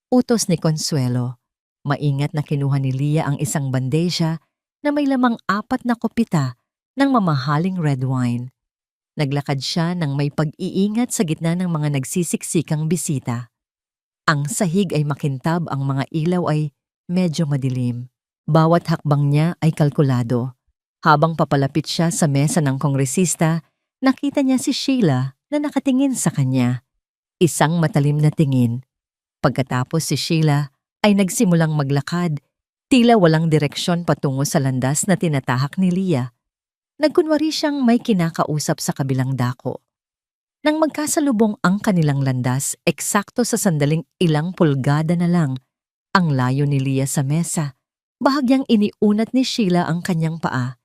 Utos ni Consuelo. Maingat na kinuha ni Liya ang isang bandeja na may lamang 4 na kopita ng mamahaling red wine. Naglakad siya ng may pag-iingat sa gitna ng mga nagsisiksikang bisita. Ang sahig ay makintab, ang mga ilaw ay medyo madilim. Bawat hakbang niya ay kalkulado. Habang papalapit siya sa mesa ng kongresista, nakita niya si Sheila na nakatingin sa kanya. Isang matalim na tingin. Pagkatapos si Sheila ay nagsimulang maglakad, tila walang direksyon patungo sa landas na tinatahak ni Liya. Nagkunwari siyang may kinakausap sa kabilang dako. Nang magkasalubong ang kanilang landas, eksakto sa sandaling ilang pulgada na lang ang layo ni Liya sa mesa, bahagyang iniunat ni Sheila ang kanyang paa.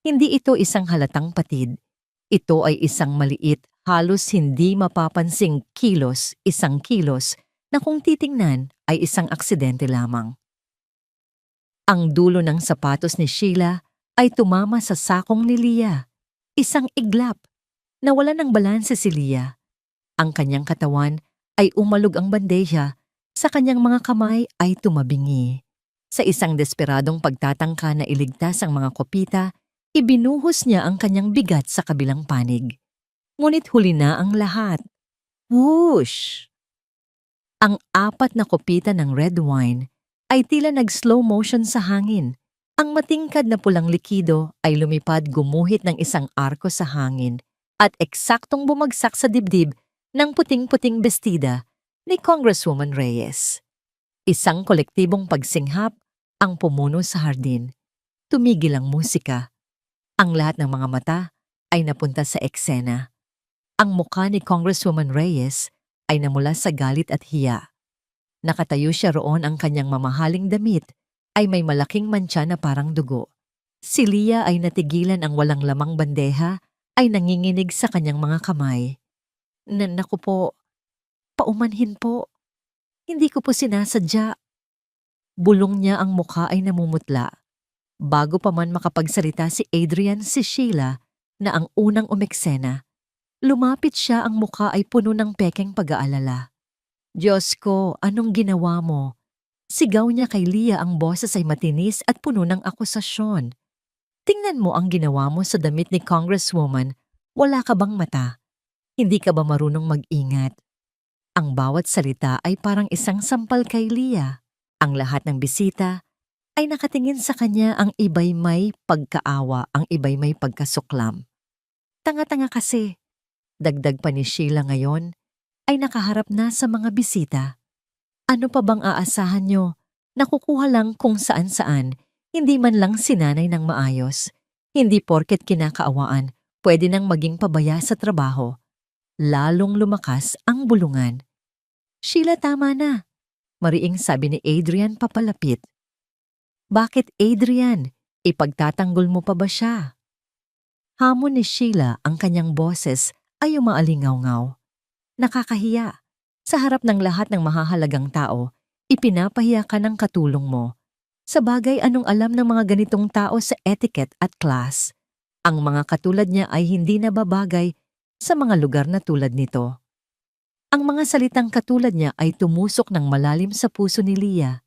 Hindi ito isang halatang patid. Ito ay isang maliit, halos hindi mapapansing kilos, isang kilos, na kung titingnan ay isang aksidente lamang. Ang dulo ng sapatos ni Sheila ay tumama sa sakong ni Liya. Isang iglap. Nawala ng balanse si Liya. Ang kanyang katawan ay umalog ang bandeja, sa kanyang mga kamay ay tumabingi. Sa isang desperadong pagtatangka na iligtas ang mga kopita, ibinuhos niya ang kanyang bigat sa kabilang panig. Ngunit huli na ang lahat. Whoosh! Ang 4 na kopita ng red wine ay tila nag-slow motion sa hangin. Ang matingkad na pulang likido ay lumipad gumuhit ng isang arko sa hangin at eksaktong bumagsak sa dibdib ng puting-puting bestida ni Congresswoman Reyes. Isang kolektibong pagsinghap ang pumuno sa hardin. Tumigil ang musika. Ang lahat ng mga mata ay napunta sa eksena. Ang mukha ni Congresswoman Reyes ay namula sa galit at hiya. Nakatayo siya roon, ang kanyang mamahaling damit ay may malaking mantsa na parang dugo. Si Liya ay natigilan, ang walang lamang bandeha ay nanginginig sa kanyang mga kamay. Naku po, paumanhin po. Hindi ko po sinasadya. Bulong niya, ang mukha ay namumutla. Bago pa man makapagsalita si Adrian, si Sheila na ang unang umeksena. Lumapit siya, ang mukha ay puno ng pekeng pag-aalala. Diyos ko, anong ginawa mo? Sigaw niya kay Liya, ang boses ay matinis at puno ng akusasyon. Tingnan mo ang ginawa mo sa damit ni Congresswoman. Wala ka bang mata? Hindi ka ba marunong mag-ingat? Ang bawat salita ay parang isang sampal kay Liya. Ang lahat ng bisita ay nakatingin sa kanya, ang iba'y may pagkaawa, ang iba'y may pagkasuklam. Tanga-tanga kasi. Dagdag pa ni Sheila, ngayon ay nakaharap na sa mga bisita. Ano pa bang aasahan nyo? Nakukuha lang kung saan-saan, hindi man lang sinanay ng maayos. Hindi porket kinakaawaan, pwede nang maging pabaya sa trabaho. Lalong lumakas ang bulungan. Sheila, tama na. Mariing sabi ni Adrian papalapit. Bakit, Adrian? Ipagtatanggol mo pa ba siya? Hamon ni Sheila, ang kanyang boses ay umaalingaw-ngaw. Nakakahiya. Sa harap ng lahat ng mahahalagang tao, ipinapahiya ka ng katulong mo. Sa bagay, anong alam ng mga ganitong tao sa etiquette at class? Ang mga katulad niya ay hindi nababagay sa mga lugar na tulad nito. Ang mga salitang katulad niya ay tumusok ng malalim sa puso ni Liya.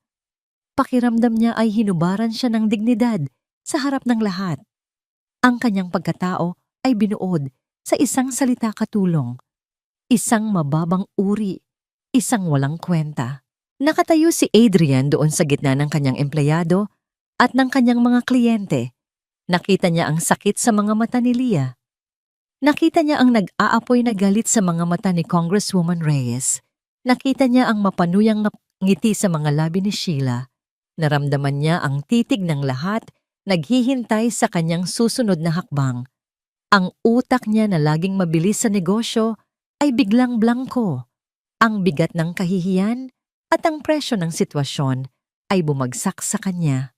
Pakiramdam niya ay hinubaran siya ng dignidad sa harap ng lahat. Ang kanyang pagkatao ay binuod sa isang salita, katulong. Isang mababang uri, isang walang kwenta. Nakatayo si Adrian doon sa gitna ng kanyang empleyado at ng kanyang mga kliyente. Nakita niya ang sakit sa mga mata ni Liya. Nakita niya ang nag-aapoy na galit sa mga mata ni Congresswoman Reyes. Nakita niya ang mapanuyang ngiti sa mga labi ni Sheila. Naramdaman niya ang titig ng lahat, naghihintay sa kanyang susunod na hakbang. Ang utak niya na laging mabilis sa negosyo ay biglang blangko. Ang bigat ng kahihiyan at ang presyo ng sitwasyon ay bumagsak sa kanya.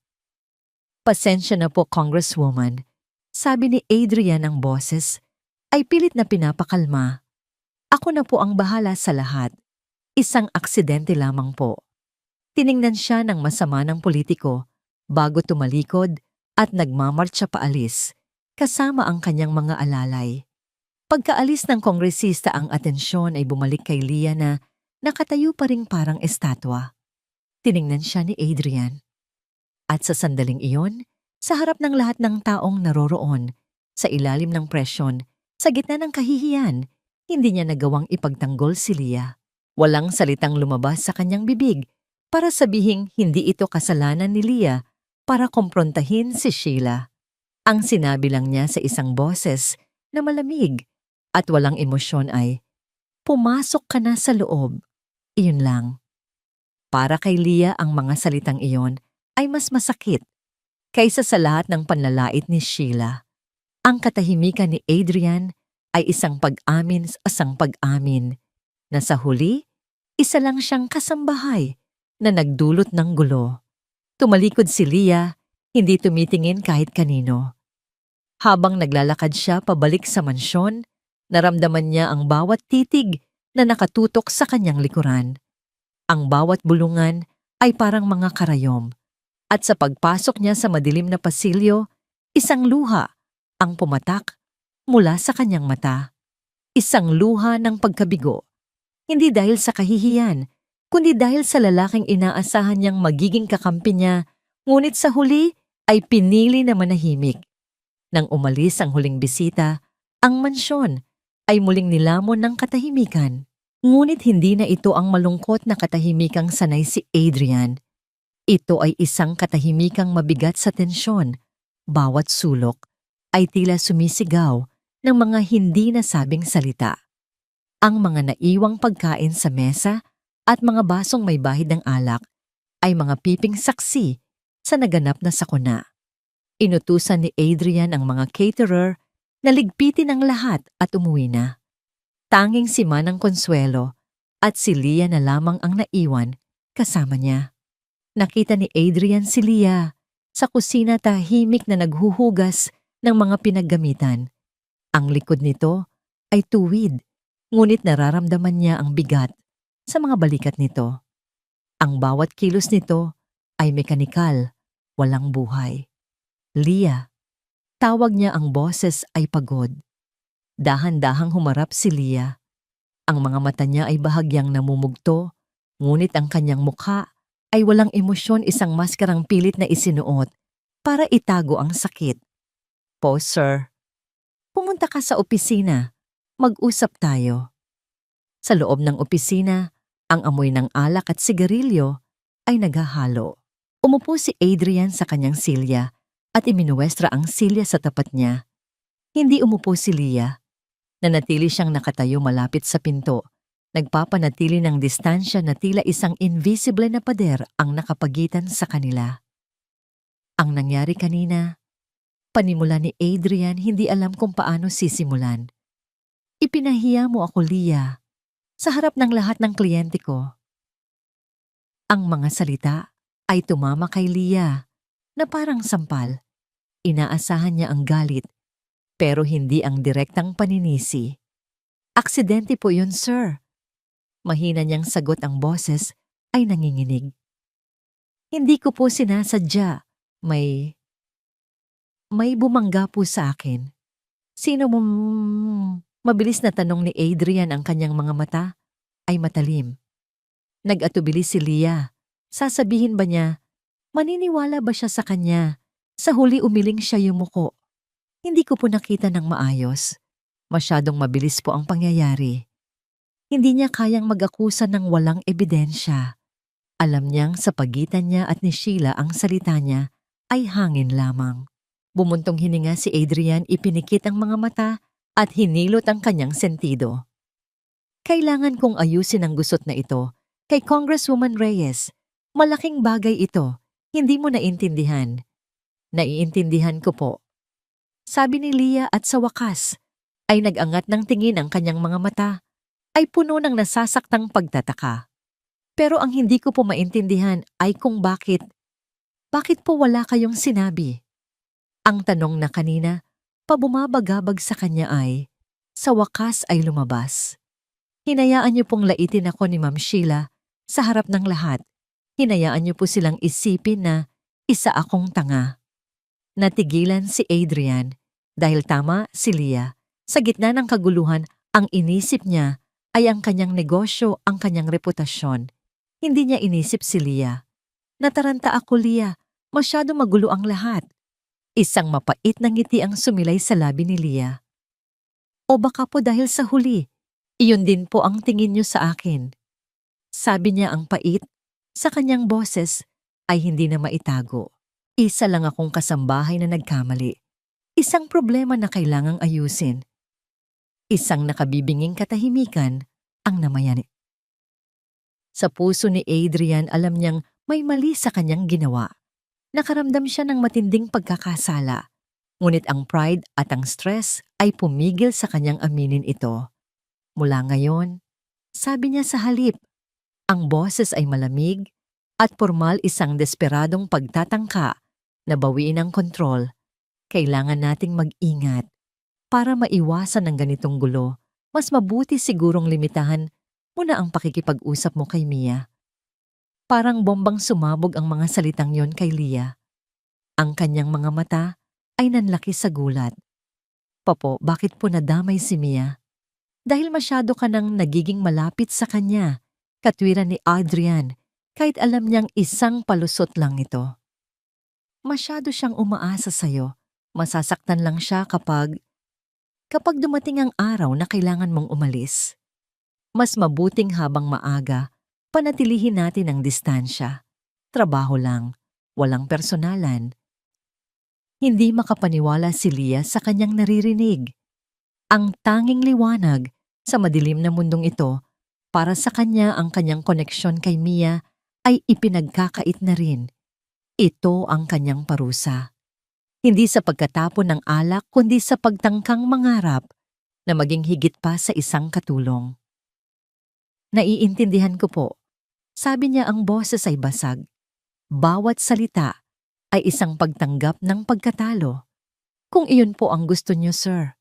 Pasensya na po, Congresswoman, sabi ni Adrian ang boses. ay pilit na pinapakalma. Ako na po ang bahala sa lahat. Isang aksidente lamang po. Tiningnan siya ng masama ng politiko bago tumalikod at nagmamartsa paalis, kasama ang kanyang mga alalay. Pagkaalis ng kongresista ang atensyon ay bumalik kay Leah na nakatayo pa ring parang estatwa. Tiningnan siya ni Adrian. At sa sandaling iyon, sa harap ng lahat ng taong naroroon, sa ilalim ng presyon, sa gitna ng kahihiyan, hindi niya nagawang ipagtanggol si Leah. Walang salitang lumabas sa kanyang bibig para sabihing hindi ito kasalanan ni Leah para komprontahin si Sheila. Ang sinabi lang niya sa isang boses na malamig at walang emosyon ay, "Pumasok ka na sa loob." Iyon lang. Para kay Leah ang mga salitang iyon ay mas masakit kaysa sa lahat ng panlalait ni Sheila. Ang katahimikan ni Adrian ay isang pag-amin na sa huli, isa lang siyang kasambahay na nagdulot ng gulo. Tumalikod si Leah, hindi tumitingin kahit kanino. Habang naglalakad siya pabalik sa mansyon, naramdaman niya ang bawat titig na nakatutok sa kanyang likuran. Ang bawat bulungan ay parang mga karayom. At sa pagpasok niya sa madilim na pasilyo, isang luha ang pumatak mula sa kanyang mata. Isang luha ng pagkabigo. Hindi dahil sa kahihiyan, kundi dahil sa lalaking inaasahan niyang magiging kakampi niya, ngunit sa huli ay pinili na manahimik. Nang umalis ang huling bisita, ang mansyon ay muling nilamon ng katahimikan. Ngunit hindi na ito ang malungkot na katahimikang sanay si Adrian. Ito ay isang katahimikang mabigat sa tensyon. Bawat sulok ay tila sumisigaw ng mga hindi nasabing salita. Ang mga naiwang pagkain sa mesa at mga basong may bahid ng alak ay mga piping saksi sa naganap na sakuna. Inutusan ni Adrian ang mga caterer na ligpitin ang lahat at umuwi na. Tanging si Manang Consuelo at si Leah na lamang ang naiwan kasama niya. Nakita ni Adrian si Leah sa kusina tahimik na naghuhugas ng mga pinaggamitan. Ang likod nito ay tuwid, ngunit nararamdaman niya ang bigat sa mga balikat nito. Ang bawat kilos nito ay mekanikal, walang buhay. Leah, tawag niya, ang boses ay pagod. Dahan-dahang humarap si Leah. Ang mga mata niya ay bahagyang namumugto, ngunit ang kanyang mukha ay walang emosyon, isang maskarang pilit na isinuot para itago ang sakit. "Po, sir. Pumunta ka sa opisina. Mag-usap tayo." Sa loob ng opisina, ang amoy ng alak at sigarilyo ay naghahalo. Umupo si Adrian sa kanyang silya at iminuwestra ang silya sa tapat niya. Hindi umupo si Leah. Nanatili siyang nakatayo malapit sa pinto. Nagpapanatili ng distansya na tila isang invisible na pader ang nakapagitan sa kanila. Ang nangyari kanina, panimula ni Adrian, hindi alam kung paano sisimulan. "Ipinahiya mo ako, Leah, sa harap ng lahat ng kliyente ko." Ang mga salita ay tumama kay Leah na parang sampal. Inaasahan niya ang galit, pero hindi ang direktang paninisi. "Aksidente po yun, sir." Mahina niyang sagot, ang boses ay nanginginig. "Hindi ko po sinasadya. May bumangga po sa akin." "Sino mo?" Mabilis na tanong ni Adrian, ang kanyang mga mata ay matalim. Nag-atubili si Leah. Sasabihin ba niya? Maniniwala ba siya sa kanya? Sa huli umiling siya yumuko. "Hindi ko po nakita ng maayos. Masyadong mabilis po ang pangyayari." Hindi niya kayang mag-akusa ng walang ebidensya. Alam niyang sa pagitan niya at ni Sheila ang salita niya ay hangin lamang. Bumuntong hininga si Adrian, ipinikit ang mga mata at hinilot ang kanyang sentido. "Kailangan kong ayusin ang gusot na ito kay Congresswoman Reyes. Malaking bagay ito. Hindi mo naintindihan." "Naiintindihan ko po," sabi ni Leah, at sa wakas ay nag-angat ng tingin. Ang kanyang mga mata ay puno ng nasasaktang pagtataka. "Pero ang hindi ko po maintindihan ay kung bakit po wala kayong sinabi?" Ang tanong na kanina pabumabagabag sa kanya ay, sa wakas ay lumabas. Hinayaan niyo pong laitin ako ni Ma'am Sheila sa harap ng lahat. Hinayaan niyo po silang isipin na isa akong tanga. Natigilan si Adrian dahil tama si Leah. Sa gitna ng kaguluhan, ang inisip niya ay ang kanyang negosyo, ang kanyang reputasyon. Hindi niya inisip si Leah. Nataranta ako, Leah. Masyado magulo ang lahat. Isang mapait na ngiti ang sumilay sa labi ni Leah. O baka po dahil sa huli, iyon din po ang tingin niyo sa akin. Sabi niya ang pait, sa kanyang boses ay hindi na maitago. Isa lang akong kasambahay na nagkamali. Isang problema na kailangang ayusin. Isang nakabibinging katahimikan ang namayan. Sa puso ni Adrian, alam niyang may mali sa kanyang ginawa. Nakaramdam siya ng matinding pagkakasala. Ngunit ang pride at ang stress ay pumigil sa kanyang aminin ito. Mula ngayon, sabi niya sa halip, ang boses ay malamig at formal, isang desperadong pagtatangka na bawiin ang kontrol. Kailangan nating mag-ingat. Para maiwasan ang ganitong gulo, mas mabuti sigurong limitahan muna ang pakikipag-usap mo kay Mia. Parang bombang sumabog ang mga salitang yon kay Leah. Ang kanyang mga mata ay nanlaki sa gulat. Papo, bakit po nadamay si Mia? Dahil masyado ka nang nagiging malapit sa kanya, katwiran ni Adrian, kahit alam niyang isang palusot lang ito. Masyado siyang umaasa sa'yo. Masasaktan lang siya kapag dumating ang araw na kailangan mong umalis. Mas mabuting habang maaga, panatilihin natin ang distansya. Trabaho lang, walang personalan. Hindi makapaniwala si Leah sa kanyang naririnig. Ang tanging liwanag sa madilim na mundong ito, para sa kanya ang kanyang koneksyon kay Mia ay ipinagkakait na rin. Ito ang kanyang parusa. Hindi sa pagkatapon ng alak, kundi sa pagtangkang mangarap na maging higit pa sa isang katulong. Naiintindihan ko po. Sabi niya, ang boses ay basag. Bawat salita ay isang pagtanggap ng pagkatalo. Kung iyon po ang gusto niyo, sir.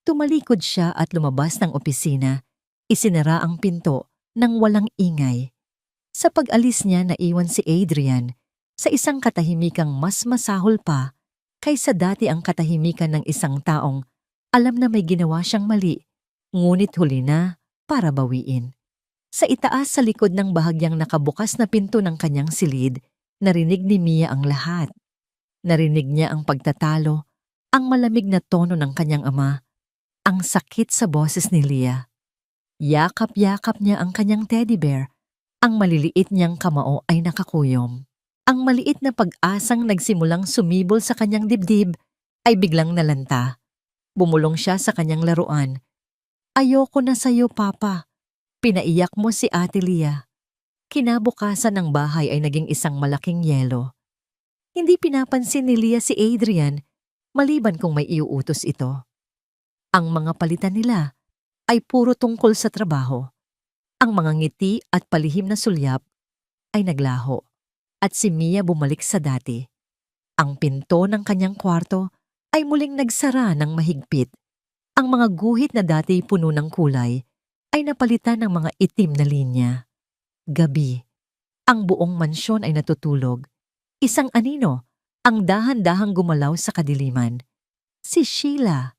Tumalikod siya at lumabas ng opisina. Isinara ang pinto nang walang ingay. Sa pag-alis niya, naiwan si Adrian sa isang katahimikang mas masahol pa kaysa dati, ang katahimikan ng isang taong alam na may ginawa siyang mali, ngunit huli na para bawiin. Sa itaas sa likod ng bahagyang nakabukas na pinto ng kanyang silid, narinig ni Mia ang lahat. Narinig niya ang pagtatalo, ang malamig na tono ng kanyang ama, ang sakit sa boses ni Leah. Yakap-yakap niya ang kanyang teddy bear, ang maliliit niyang kamao ay nakakuyom. Ang maliit na pag-asang nagsimulang sumibol sa kanyang dibdib ay biglang nalanta. Bumulong siya sa kanyang laruan. Ayoko na sa'yo, Papa. Pinaiyak mo si Ate Leah. Kinabukasan ng bahay ay naging isang malaking yelo. Hindi pinapansin ni Leah si Adrian, maliban kung may iuutos ito. Ang mga palitan nila ay puro tungkol sa trabaho. Ang mga ngiti at palihim na sulyap ay naglaho. At si Mia bumalik sa dati. Ang pinto ng kanyang kwarto ay muling nagsara ng mahigpit. Ang mga guhit na dati puno ng kulay ay napalitan ng mga itim na linya. Gabi. Ang buong mansyon ay natutulog. Isang anino ang dahan-dahang gumalaw sa kadiliman. Si Sheila.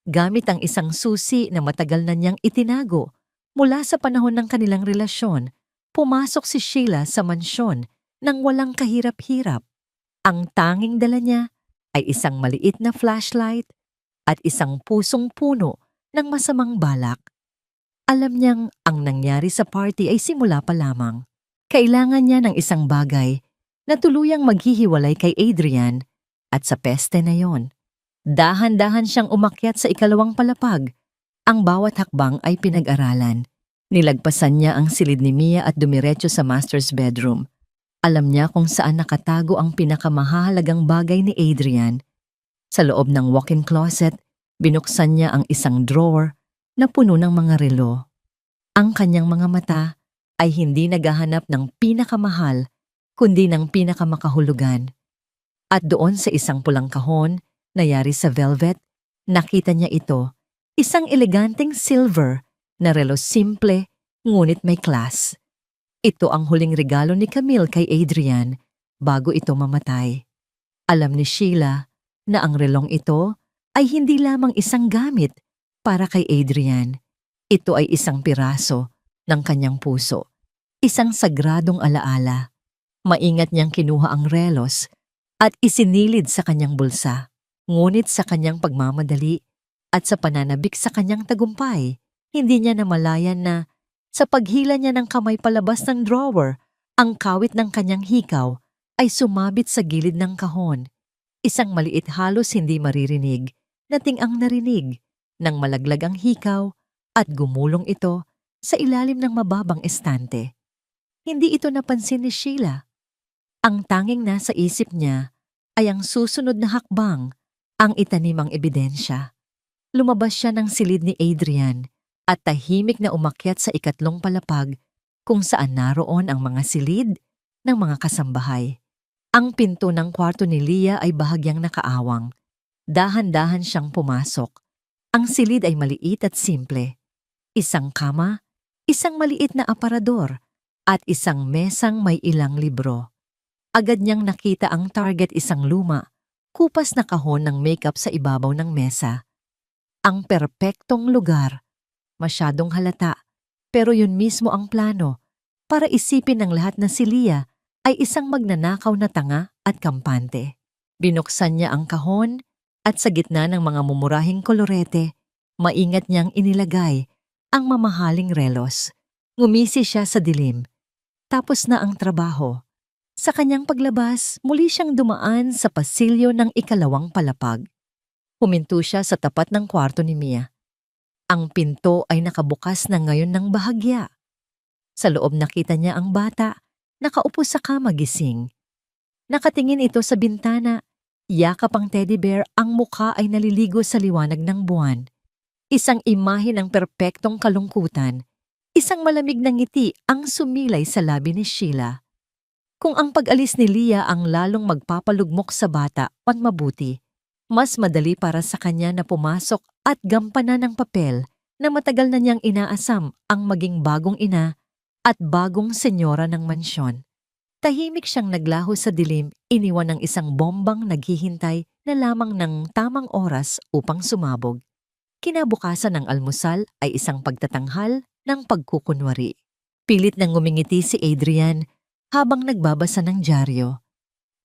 Gamit ang isang susi na matagal na niyang itinago mula sa panahon ng kanilang relasyon, pumasok si Sheila sa mansyon nang walang kahirap-hirap. Ang tanging dala niya ay isang maliit na flashlight at isang pusong puno ng masamang balak. Alam niyang ang nangyari sa party ay simula pa lamang. Kailangan niya ng isang bagay na tuluyang maghihiwalay kay Adrian, at sa peste na yon. Dahan-dahan siyang umakyat sa ikalawang palapag. Ang bawat hakbang ay pinag-aralan. Nilagpasan niya ang silid ni Mia at dumiretso sa master's bedroom. Alam niya kung saan nakatago ang pinakamahalagang bagay ni Adrian. Sa loob ng walk-in closet, binuksan niya ang isang drawer na puno ng mga relo. Ang kanyang mga mata ay hindi naghahanap ng pinakamahal, kundi ng pinakamakahulugan. At doon sa isang pulang kahon na yari sa velvet, nakita niya ito, Isang eleganteng silver na relo simple ngunit may class. Ito ang huling regalo ni Camille kay Adrian bago ito mamatay. Alam ni Sheila na ang relong ito ay hindi lamang isang gamit para kay Adrian. Ito ay isang piraso ng kanyang puso, isang sagradong alaala. Maingat niyang kinuha ang relos at isinilid sa kanyang bulsa. Ngunit sa kanyang pagmamadali at sa pananabik sa kanyang tagumpay, hindi niya namalayan na sa paghila niya ng kamay palabas ng drawer, ang kawit ng kanyang hikaw ay sumabit sa gilid ng kahon. Isang maliit halos hindi maririnig na tingang narinig nang malaglag ang hikaw at gumulong ito sa ilalim ng mababang estante. Hindi ito napansin ni Sheila. Ang tanging nasa isip niya ay ang susunod na hakbang, ang itanimang ebidensya. Lumabas siya ng silid ni Adrian at tahimik na umakyat sa ikatlong palapag kung saan naroon ang mga silid ng mga kasambahay. Ang pinto ng kwarto ni Leah ay bahagyang nakaawang. Dahan-dahan siyang pumasok. Ang silid ay maliit at simple. Isang kama, isang maliit na aparador, at isang mesang may ilang libro. Agad niyang nakita ang target, isang luma, kupas na kahon ng makeup sa ibabaw ng mesa. Ang perpektong lugar. Masyadong halata, pero yun mismo ang plano para isipin ng lahat na si Leah ay isang magnanakaw na tanga at kampante. Binuksan niya ang kahon at sa gitna ng mga mumurahing kolorete, maingat niyang inilagay ang mamahaling relos. Ngumisi siya sa dilim. Tapos na ang trabaho. Sa kanyang paglabas, muli siyang dumaan sa pasilyo ng ikalawang palapag. Huminto siya sa tapat ng kwarto ni Mia. Ang pinto ay nakabukas na ngayon ng bahagya. Sa loob nakita niya ang bata, nakaupo sa kama gising. Nakatingin ito sa bintana, yakap ang teddy bear, ang mukha ay naliligo sa liwanag ng buwan. Isang imahe ng perpektong kalungkutan, isang malamig na ngiti ang sumilay sa labi ni Sheila. Kung ang pag-alis ni Leah ang lalong magpapalugmok sa bata, mabuti. Mas madali para sa kanya na pumasok at gampanan ng papel na matagal na niyang inaasam ang maging bagong ina at bagong senyora ng mansyon. Tahimik siyang naglaho sa dilim, iniwan ng isang bombang naghihintay na lamang ng tamang oras upang sumabog. Kinabukasan ng almusal ay isang pagtatanghal ng pagkukunwari. Pilit nang ngumingiti si Adrian habang nagbabasa ng dyaryo.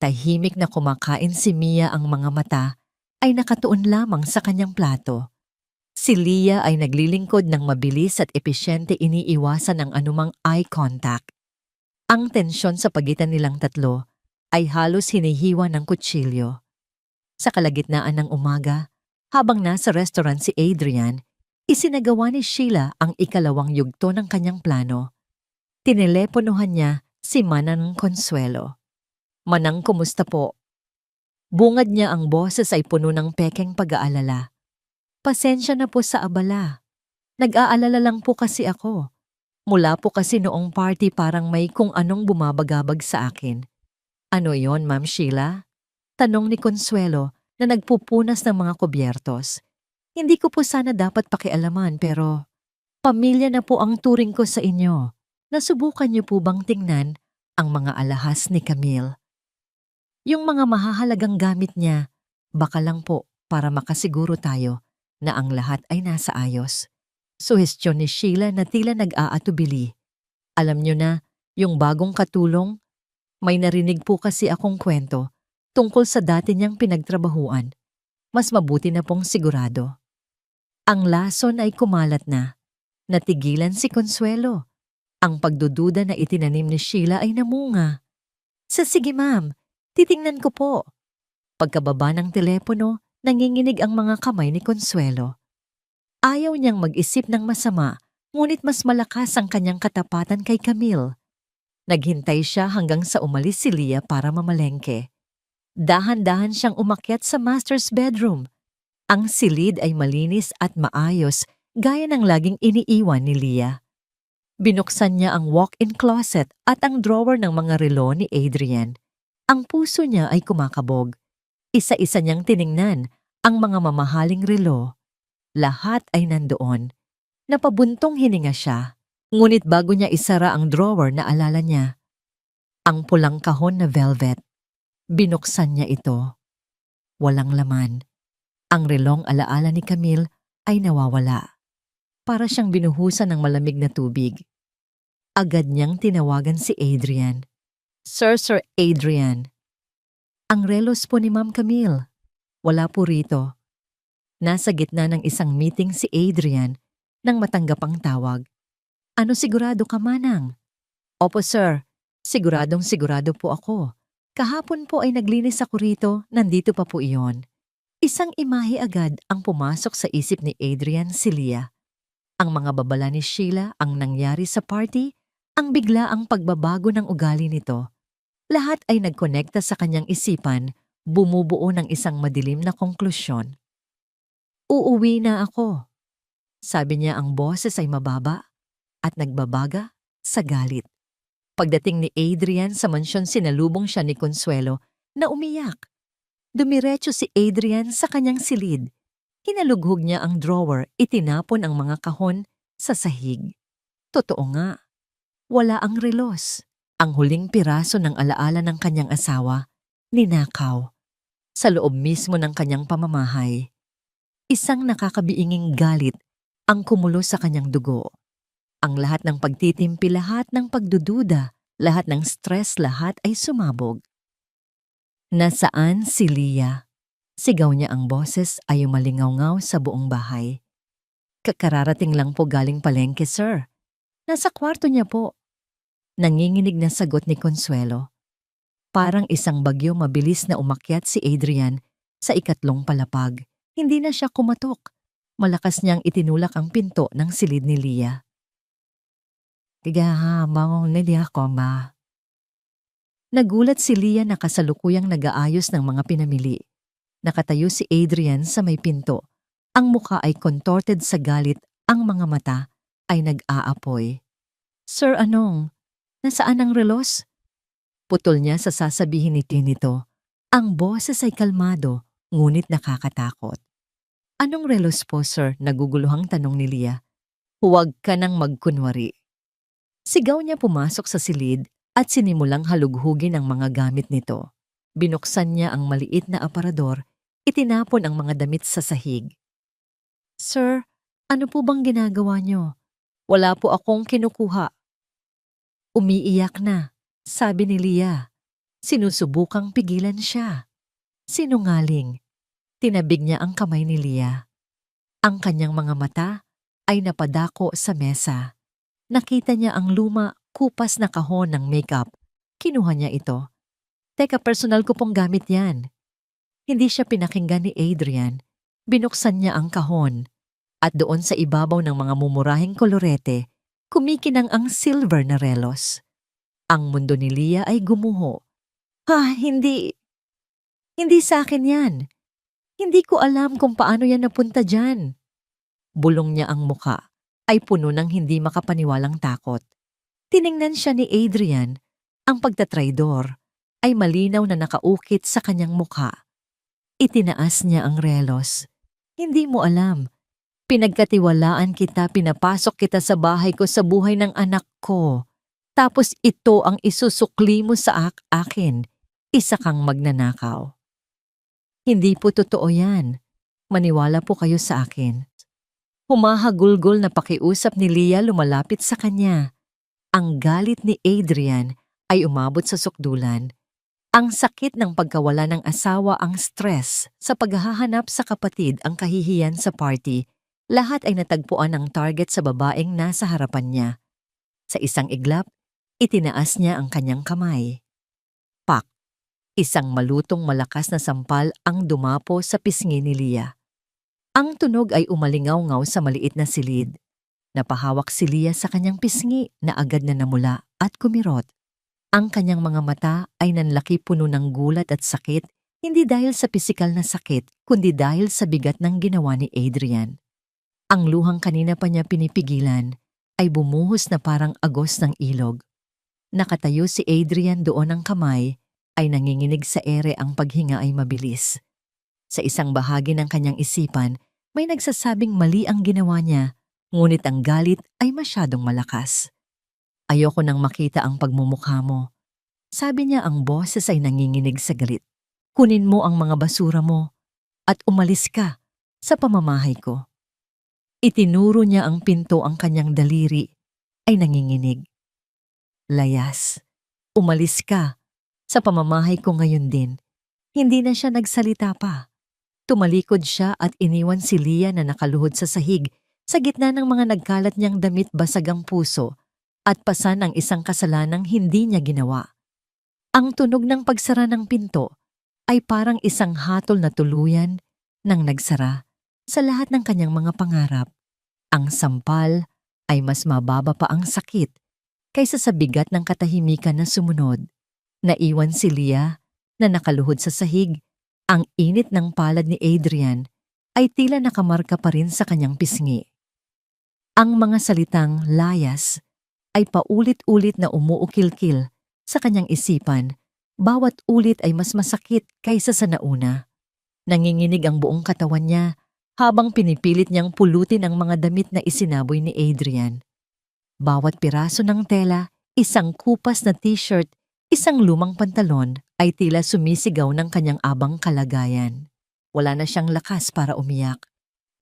Tahimik na kumakain si Mia, ang mga mata ay nakatuon lamang sa kanyang plato. Si Leah ay naglilingkod ng mabilis at epesyente, iniiwasan ang anumang eye contact. Ang tensyon sa pagitan nilang tatlo ay halos hinihiwa ng kutsilyo. Sa kalagitnaan ng umaga, habang nasa restaurant si Adrian, isinagawa ni Sheila ang ikalawang yugto ng kanyang plano. Tineleponohan niya si Manang Consuelo. "Manang, kumusta po?" Bungad niya, ang boses ay puno ng pekeng pag-aalala. "Pasensya na po sa abala. Nag-aalala lang po kasi ako. Mula po kasi noong party parang may kung anong bumabagabag sa akin." "Ano yon, Ma'am Sheila?" tanong ni Consuelo na nagpupunas ng mga kubyertos. "Hindi ko po sana dapat pakialaman, pero pamilya na po ang turing ko sa inyo. Nasubukan niyo po bang tingnan ang mga alahas ni Camille? Yung mga mahahalagang gamit niya, baka lang po para makasiguro tayo na ang lahat ay nasa ayos." Suhestyon ni Sheila na tila nag-aatubili. "Alam niyo na, yung bagong katulong, may narinig po kasi akong kwento tungkol sa dati niyang pinagtrabahuan. Mas mabuti na pong sigurado." Ang lason ay kumalat na. Natigilan si Consuelo. Ang pagdududa na itinanim ni Sheila ay namunga. Sige ma'am, titingnan ko po." Pagkababa ng telepono, nanginginig ang mga kamay ni Consuelo. Ayaw niyang mag-isip ng masama, ngunit mas malakas ang kanyang katapatan kay Camille. Naghintay siya hanggang sa umalis si Leah para mamalengke. Dahan-dahan siyang umakyat sa master's bedroom. Ang silid ay malinis at maayos, gaya ng laging iniiwan ni Leah. Binuksan niya ang walk-in closet at ang drawer ng mga relo ni Adrian. Ang puso niya ay kumakabog. Isa-isa niyang tiningnan ang mga mamahaling relo. Lahat ay nandoon. Napabuntong hininga siya. Ngunit bago niya isara ang drawer, naalala niya ang pulang kahon na velvet. Binuksan niya ito. Walang laman. Ang relong alaala ni Camille ay nawawala. Para siyang binuhusan ng malamig na tubig. Agad niyang tinawagan si Adrian. Sir Adrian. Ang relos po ni Ma'am Camille. Wala po rito. Nasa gitna ng isang meeting si Adrian nang matanggap ang tawag. Ano sigurado ka, Manang? Opo sir, sigurado po ako. Kahapon po ay naglinis ako rito, nandito pa po iyon. Isang imahe agad ang pumasok sa isip ni Adrian si Leah. Ang mga babala ni Sheila, ang nangyari sa party, ang biglaang pagbabago ng ugali nito. Lahat ay nagkonekta sa kanyang isipan, bumubuo ng isang madilim na konklusyon. Uuwi na ako. Sabi niya, ang boses ay mababa at nagbabaga sa galit. Pagdating ni Adrian sa mansyon, sinalubong siya ni Consuelo na umiyak. Dumiretso si Adrian sa kanyang silid. Hinalughog niya ang drawer, itinapon ang mga kahon sa sahig. Totoo nga, wala ang relos. Ang huling piraso ng alaala ng kanyang asawa, ninakaw. Sa loob mismo ng kanyang pamamahay. Isang nakakabiinging galit ang kumulo sa kanyang dugo. Ang lahat ng pagtitimpi, lahat ng pagdududa, lahat ng stress, lahat ay sumabog. Nasaan si Leah? Sigaw niya, ang boses ay umalingaw-ngaw sa buong bahay. Kakararating lang po galing palengke, sir. Nasa kwarto niya po. Nanginginig na sagot ni Consuelo. Parang isang bagyo, mabilis na umakyat si Adrian sa ikatlong palapag. Hindi na siya kumatok. Malakas niyang itinulak ang pinto ng silid ni Leah. Bangong na Leah ko, ma. Nagulat si Leah na kasalukuyang nag-aayos ng mga pinamili. Nakatayo si Adrian sa may pinto. Ang muka ay contorted sa galit, ang mga mata ay nag-aapoy. Sir, anong? Nasaan ang relos? Putol niya sa sasabihin ni Tinito. Ang boses ay kalmado, ngunit nakakatakot. Anong relos po, sir? Naguguluhang tanong ni Leah. Huwag ka nang magkunwari. Sigaw niya, pumasok sa silid at sinimulang halughugin ang mga gamit nito. Binuksan niya ang maliit na aparador, itinapon ang mga damit sa sahig. Sir, ano po bang ginagawa niyo? Wala po akong kinukuha. Umiiyak na, sabi ni Leah. Sinusubukang pigilan siya. Sinungaling. Tinabig niya ang kamay ni Leah. Ang kanyang mga mata ay napadako sa mesa. Nakita niya ang luma, kupas na kahon ng makeup. Kinuha niya ito. Teka, personal ko pong gamit yan. Hindi siya pinakinggan ni Adrian. Binuksan niya ang kahon. At doon sa ibabaw ng mga mumurahing kolorete, kumikinang ang silver na relos. Ang mundo ni Leah ay gumuho. Hindi. Hindi sa akin yan. Hindi ko alam kung paano yan napunta dyan. Bulong niya, ang muka ay puno ng hindi makapaniwalang takot. Tiningnan siya ni Adrian. Ang pagtatraidor ay malinaw na nakaukit sa kanyang mukha. Itinaas niya ang relos. Hindi mo alam. Pinagkatiwalaan kita, pinapasok kita sa bahay ko, sa buhay ng anak ko. Tapos ito ang isusukli mo sa akin. Isa kang magnanakaw. Hindi po totoo yan. Maniwala po kayo sa akin. Humahagulgol na pakiusap ni Leah, lumalapit sa kanya. Ang galit ni Adrian ay umabot sa sukdulan. Ang sakit ng pagkawala ng asawa, ang stress sa paghahanap sa kapatid, ang kahihiyan sa party, lahat ay natagpuan ang target sa babaeng nasa harapan niya. Sa isang iglap, itinaas niya ang kanyang kamay. Pak! Isang malutong malakas na sampal ang dumapo sa pisngi ni Leah. Ang tunog ay umalingaw-ngaw sa maliit na silid. Napahawak si Leah sa kanyang pisngi na agad na namula at kumirot. Ang kanyang mga mata ay nanlaki, puno ng gulat at sakit, hindi dahil sa pisikal na sakit, kundi dahil sa bigat ng ginawa ni Adrian. Ang luhang kanina pa niya pinipigilan ay bumuhos na parang agos ng ilog. Nakatayo si Adrian doon, ang kamay ay nanginginig sa ere, ang paghinga ay mabilis. Sa isang bahagi ng kanyang isipan, May nagsasabing mali ang ginawa niya, ngunit ang galit ay masyadong malakas. Ayoko nang makita ang pagmumukha mo. Sabi niya, ang boses ay nanginginig sa galit. Kunin mo ang mga basura mo at umalis ka sa pamamahay ko. Itinuro niya ang pinto, ang kanyang daliri ay nanginginig. Layas, umalis ka sa pamamahay ko ngayon din. Hindi na siya nagsalita pa. Tumalikod siya at iniwan si Leah na nakaluhod sa sahig sa gitna ng mga nagkalat niyang damit, basag ang puso at pasan ang isang kasalanang hindi niya ginawa. Ang tunog ng pagsara ng pinto ay parang isang hatol na tuluyan nang nagsara sa lahat ng kanyang mga pangarap. Ang sampal ay mas mababa pa ang sakit kaysa sa bigat ng katahimikan na sumunod. Naiwan si Leah na nakaluhod sa sahig. Ang init ng palad ni Adrian ay tila nakamarka pa rin sa kanyang pisngi. Ang mga salitang layas ay paulit-ulit na umuukil-kil sa kanyang isipan. Bawat ulit ay mas masakit kaysa sa nauna. Nanginginig ang buong katawan niya habang pinipilit niyang pulutin ang mga damit na isinaboy ni Adrian. Bawat piraso ng tela, isang kupas na t-shirt, isang lumang pantalon ay tila sumisigaw ng kanyang abang kalagayan. Wala na siyang lakas para umiyak.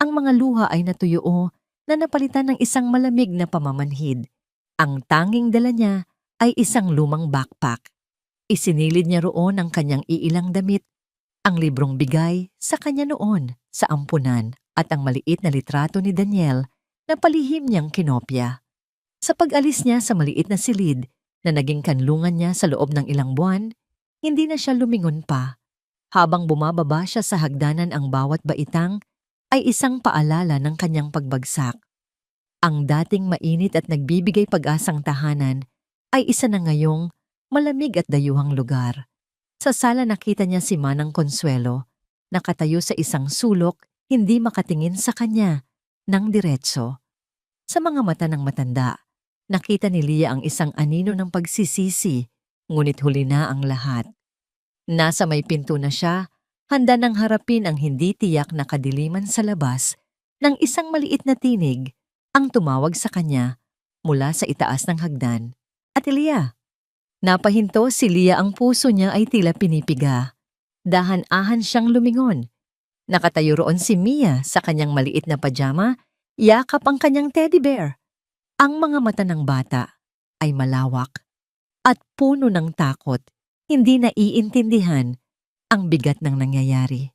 Ang mga luha ay natuyo na napalitan ng isang malamig na pamamanhid. Ang tanging dala niya ay isang lumang backpack. Isinilid niya roon ang kanyang iilang damit, ang librong bigay sa kanya noon sa ampunan at ang maliit na litrato ni Daniel na palihim niyang kinopya. Sa pag-alis niya sa maliit na silid na naging kanlungan niya sa loob ng ilang buwan, hindi na siya lumingon pa. Habang bumababa siya sa hagdanan, ang bawat baitang ay isang paalala ng kanyang pagbagsak. Ang dating mainit at nagbibigay pag-asang tahanan ay isa na ngayong malamig at dayuhang lugar. Sa sala nakita niya si Manang Consuelo, nakatayo sa isang sulok, hindi makatingin sa kanya ng diretso. Sa mga mata ng matanda, nakita ni Leah ang isang anino ng pagsisisi, ngunit huli na ang lahat. Nasa may pinto na siya, handa nang harapin ang hindi tiyak na kadiliman sa labas, nang isang maliit na tinig ang tumawag sa kanya mula sa itaas ng hagdan. Ate Leah! Napahinto si Leah, ang puso niya ay tila pinipiga. Dahan-ahan siyang lumingon. Nakatayo roon si Mia sa kanyang maliit na pajama, yakap ang kanyang teddy bear. Ang mga mata ng bata ay malawak at puno ng takot, hindi naiintindihan ang bigat ng nangyayari.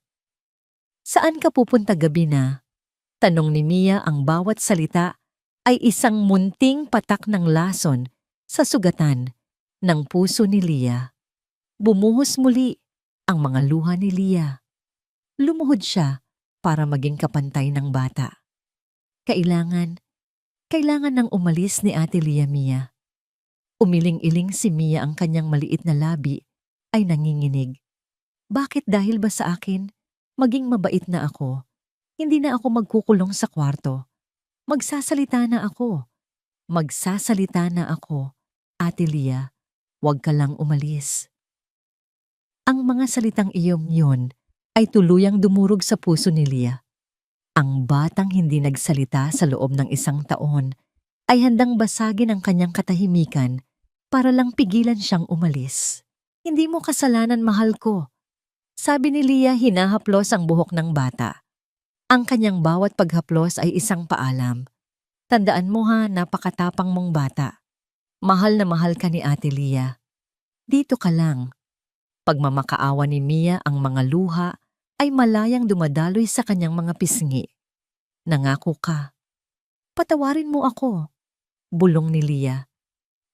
Saan ka pupunta gabi na? Tanong ni Mia. Ang bawat salita ay isang munting patak ng lason sa sugatan ng puso ni Leah. Bumuhos muli ang mga luha ni Leah. Lumuhod siya para maging kapantay ng bata. Kailangan ng umalis ni Ate Leah, Mia. Umiling-iling si Mia, ang kanyang maliit na labi ay nanginginig. Bakit? Dahil ba sa akin? Maging mabait na ako. Hindi na ako magkukulong sa kwarto. Magsasalita na ako. Ate Leah, huwag ka lang umalis. Ang mga salitang iyon ay tuluyang dumurog sa puso ni Leah. Ang batang hindi nagsalita sa loob ng isang taon ay handang basagin ang kanyang katahimikan para lang pigilan siyang umalis. Hindi mo kasalanan, mahal ko. Sabi ni Leah, hinahaplos ang buhok ng bata. Ang kanyang bawat paghaplos ay isang paalam. Tandaan mo ha, napakatapang mong bata. Mahal na mahal ka ni Ate Leah. Dito ka lang. Pagmamakaawa ni Mia, ang mga luha ay malayang dumadaloy sa kanyang mga pisngi. Nangako ka. Patawarin mo ako, bulong ni Leah.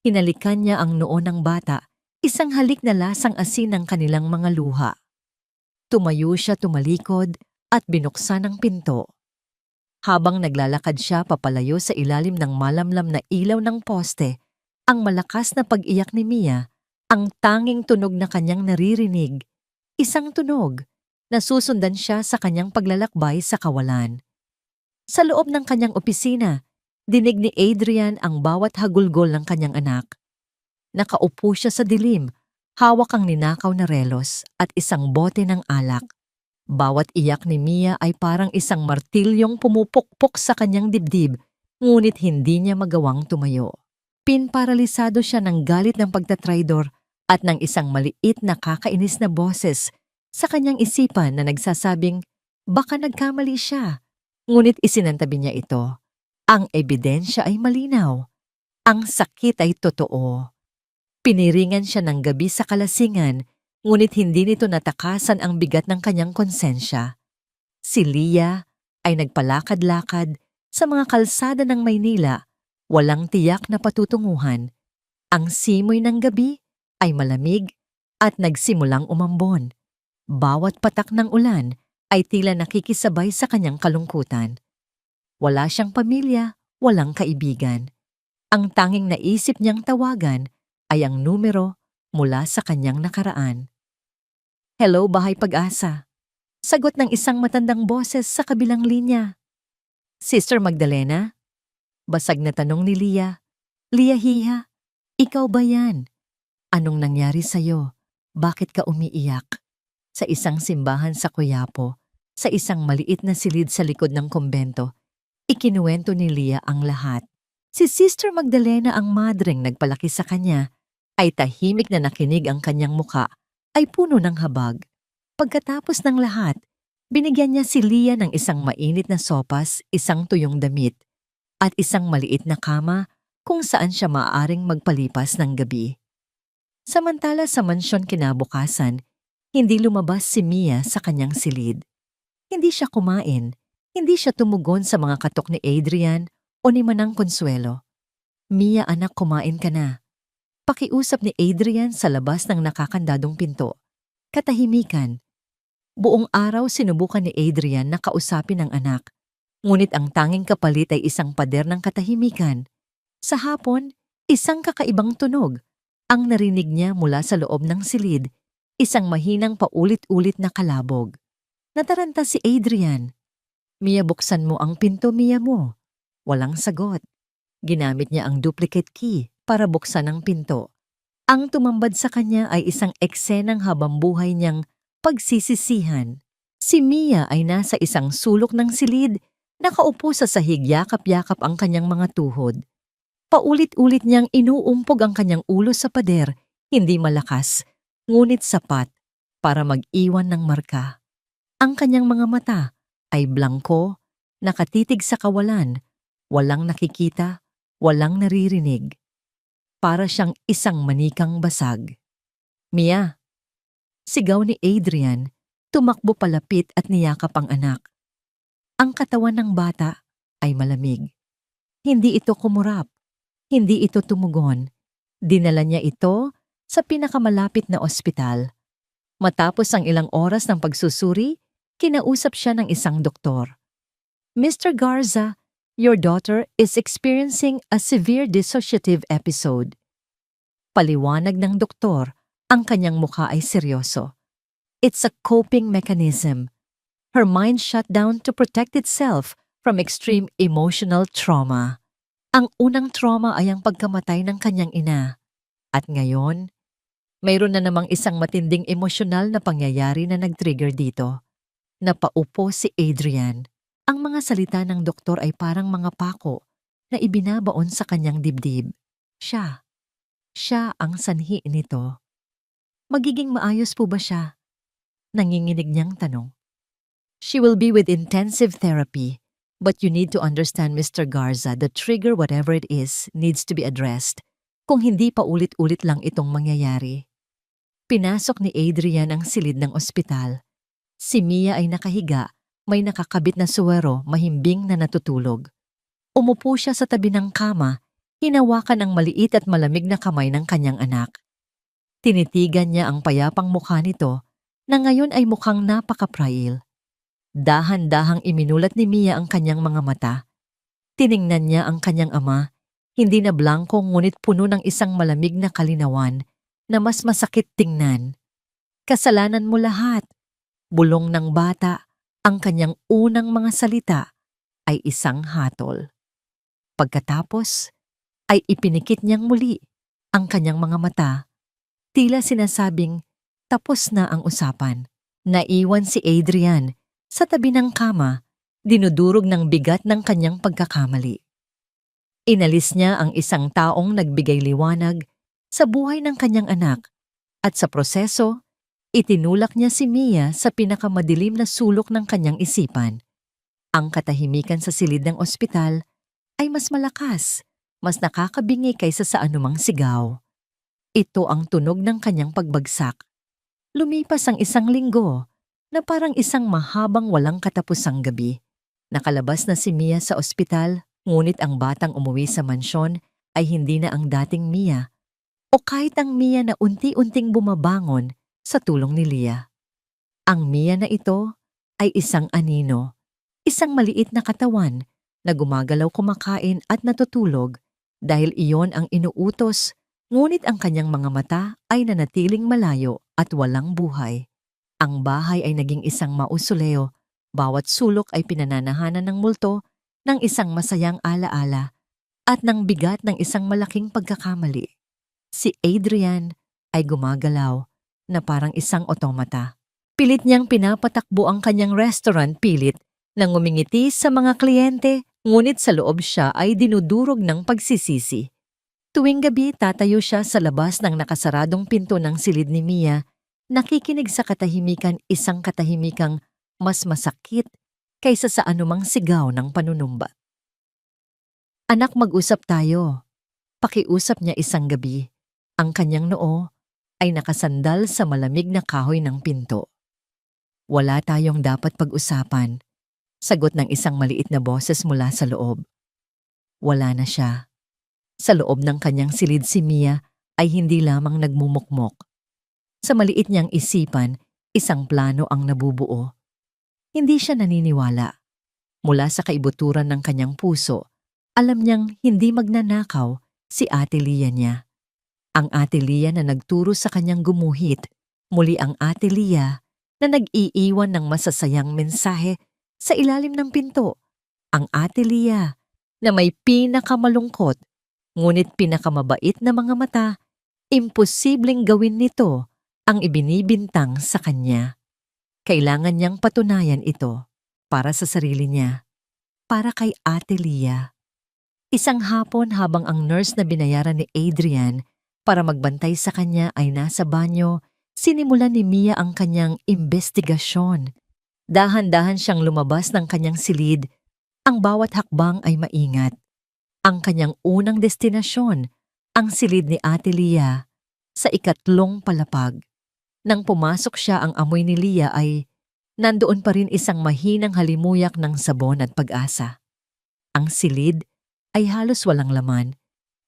Hinalikan niya ang noo ng bata, isang halik na lasang asin ng kanilang mga luha. Tumayo siya, tumalikod at binuksan ang pinto. Habang naglalakad siya papalayo sa ilalim ng malamlam na ilaw ng poste, ang malakas na pag-iyak ni Mia, ang tanging tunog na kanyang naririnig, isang tunog na susundan siya sa kanyang paglalakbay sa kawalan. Sa loob ng kanyang opisina, dinig ni Adrian ang bawat hagulgol ng kanyang anak. Nakaupo siya sa dilim, hawak ang ninakaw na relos at isang bote ng alak. Bawat iyak ni Mia ay parang isang martilyong pumupukpok sa kanyang dibdib, ngunit hindi niya magawang tumayo. Pinparalisado siya ng galit ng pagtatraidor at ng isang maliit na kakainis na boses sa kanyang isipan na nagsasabing baka nagkamali siya. Ngunit isinantabi niya ito. Ang ebidensya ay malinaw. Ang sakit ay totoo. Piniringan siya ng gabi sa kalasingan, ngunit hindi nito natakasan ang bigat ng kanyang konsensya. Si Leah ay nagpalakad-lakad sa mga kalsada ng Maynila, walang tiyak na patutunguhan. Ang simoy ng gabi ay malamig at nagsimulang umambon. Bawat patak ng ulan ay tila nakikisabay sa kanyang kalungkutan. Wala siyang pamilya, walang kaibigan. Ang tanging naisip niyang tawagan ay ang numero mula sa kanyang nakaraan. Hello, Bahay Pag-asa. Sagot ng isang matandang boses sa kabilang linya. Sister Magdalena? Basag na tanong ni Leah. Leah, ikaw ba yan? Anong nangyari sa'yo? Bakit ka umiiyak? Sa isang simbahan sa Quiapo, sa isang maliit na silid sa likod ng kumbento, ikinuwento ni Leah ang lahat. Si Sister Magdalena ang madreng nagpalaki sa kanya, ay tahimik na nakinig ang kanyang muka, ay puno ng habag. Pagkatapos ng lahat, binigyan niya si Leah ng isang mainit na sopas, isang tuyong damit, at isang maliit na kama kung saan siya maaaring magpalipas ng gabi. Samantala sa mansyon kinabukasan, hindi lumabas si Mia sa kanyang silid. Hindi siya kumain, hindi siya tumugon sa mga katok ni Adrian o ni Manang Consuelo. Mia, anak, kumain ka na. Pakiusap ni Adrian sa labas ng nakakandadong pinto. Katahimikan. Buong araw sinubukan ni Adrian na kausapin ang anak, ngunit ang tanging kapalit ay isang pader ng katahimikan. Sa hapon, isang kakaibang tunog ang narinig niya mula sa loob ng silid, isang mahinang paulit-ulit na kalabog. Nataranta si Adrian. Mia, buksan mo ang pinto, Mia mo. Walang sagot. Ginamit niya ang duplicate key para buksan ang pinto. Ang tumambad sa kanya ay isang eksenang habambuhay niyang pagsisisihan. Si Mia ay nasa isang sulok ng silid, nakaupo sa sahig, yakap-yakap ang kanyang mga tuhod. Paulit-ulit niyang inuumpog ang kanyang ulo sa pader, hindi malakas, ngunit sapat para mag-iwan ng marka. Ang kanyang mga mata ay blangko, nakatitig sa kawalan, walang nakikita, walang naririnig. Para siyang isang manikang basag. Mia! Sigaw ni Adrian, tumakbo palapit at niyakap ang anak. Ang katawan ng bata ay malamig. Hindi ito kumurap. Hindi ito tumugon. Dinala niya ito sa pinakamalapit na ospital. Matapos ang ilang oras ng pagsusuri, kinausap siya ng isang doktor. Mr. Garza, your daughter is experiencing a severe dissociative episode. Paliwanag ng doktor, ang kanyang mukha ay seryoso. It's a coping mechanism. Her mind shut down to protect itself from extreme emotional trauma. Ang unang trauma ay ang pagkamatay ng kanyang ina. At ngayon, mayroon na namang isang matinding emosyonal na pangyayari na nag-trigger dito. Napaupo si Adrian. Ang mga salita ng doktor ay parang mga pako na ibinabaon sa kanyang dibdib. Siya ang sanhi nito. Magiging maayos po ba siya? Nanginginig niyang tanong. She will be with intensive therapy, but you need to understand, Mr. Garza, the trigger, whatever it is, needs to be addressed. Kung hindi pa ulit-ulit lang itong mangyayari. Pinasok ni Adrian ang silid ng ospital. Si Mia ay nakahiga, may nakakabit na suwero, mahimbing na natutulog. Umupo siya sa tabi ng kama, hinawakan ang maliit at malamig na kamay ng kanyang anak. Tinitigan niya ang payapang mukha nito na ngayon ay mukhang napaka-frail. Dahan-dahang iminulat ni Mia ang kanyang mga mata. Tiningnan niya ang kanyang ama, hindi na blangko ngunit puno ng isang malamig na kalinawan na mas masakit tingnan. Kasalanan mo lahat. Bulong ng bata, ang kanyang unang mga salita ay isang hatol. Pagkatapos, ay ipinikit niyang muli ang kanyang mga mata. Tila sinasabing, tapos na ang usapan. Naiwan si Adrian sa tabi ng kama, dinudurog ng bigat ng kanyang pagkakamali. Inalis niya ang isang taong nagbigay liwanag sa buhay ng kanyang anak at sa proseso, itinulak niya si Mia sa pinakamadilim na sulok ng kanyang isipan. Ang katahimikan sa silid ng ospital ay mas malakas, mas nakakabingi kaysa sa anumang sigaw. Ito ang tunog ng kanyang pagbagsak. Lumipas ang isang linggo na parang isang mahabang walang katapusang gabi. Nakalabas na si Mia sa ospital, ngunit ang batang umuwi sa mansyon ay hindi na ang dating Mia o kahit ang Mia na unti-unting bumabangon sa tulong ni Leah. Ang Mia na ito ay isang anino, isang maliit na katawan na gumagalaw, kumakain at natutulog dahil iyon ang inuutos, ngunit ang kanyang mga mata ay nanatiling malayo at walang buhay. Ang bahay ay naging isang mausoleo, bawat sulok ay pinananahanan ng multo ng isang masayang alaala at ng bigat ng isang malaking pagkakamali. Si Adrian ay gumagalaw na parang isang otomata. Pilit niyang pinapatakbo ang kanyang restaurant, pilit nang ngumingiti sa mga kliyente, ngunit sa loob siya ay dinudurog ng pagsisisi. Tuwing gabi, tatayo siya sa labas ng nakasaradong pinto ng silid ni Mia, nakikinig sa katahimikan, isang katahimikang mas masakit kaysa sa anumang sigaw ng panunumbat. "Anak, mag-usap tayo." Pakiusap niya isang gabi. Ang kanyang noo ay nakasandal sa malamig na kahoy ng pinto. "Wala tayong dapat pag-usapan," sagot ng isang maliit na boses mula sa loob. Wala na siya. Sa loob ng kanyang silid si Mia ay hindi lamang nagmumukmok. Sa maliit niyang isipan, isang plano ang nabubuo. Hindi siya naniniwala. Mula sa kaibuturan ng kanyang puso, alam niyang hindi magnanakaw si Ate Leah niya. Ang Ate Leah na nagturo sa kanyang gumuhit, muli ang Ate Leah na nag-iiwan ng masasayang mensahe sa ilalim ng pinto. Ang Ate Leah na may pinakamalungkot ngunit pinakamabait na mga mata, imposibleng gawin nito ang ibinibintang sa kanya. Kailangan niyang patunayan ito para sa sarili niya, para kay Ate Leah. Isang hapon habang ang nurse na binayaran ni Adrian para magbantay sa kanya ay nasa banyo, sinimulan ni Mia ang kanyang imbestigasyon. Dahan-dahan siyang lumabas ng kanyang silid. Ang bawat hakbang ay maingat. Ang kanyang unang destinasyon, ang silid ni Ate Leah, sa ikatlong palapag. Nang pumasok siya, ang amoy ni Leah ay nandoon pa rin, isang mahinang halimuyak ng sabon at pag-asa. Ang silid ay halos walang laman,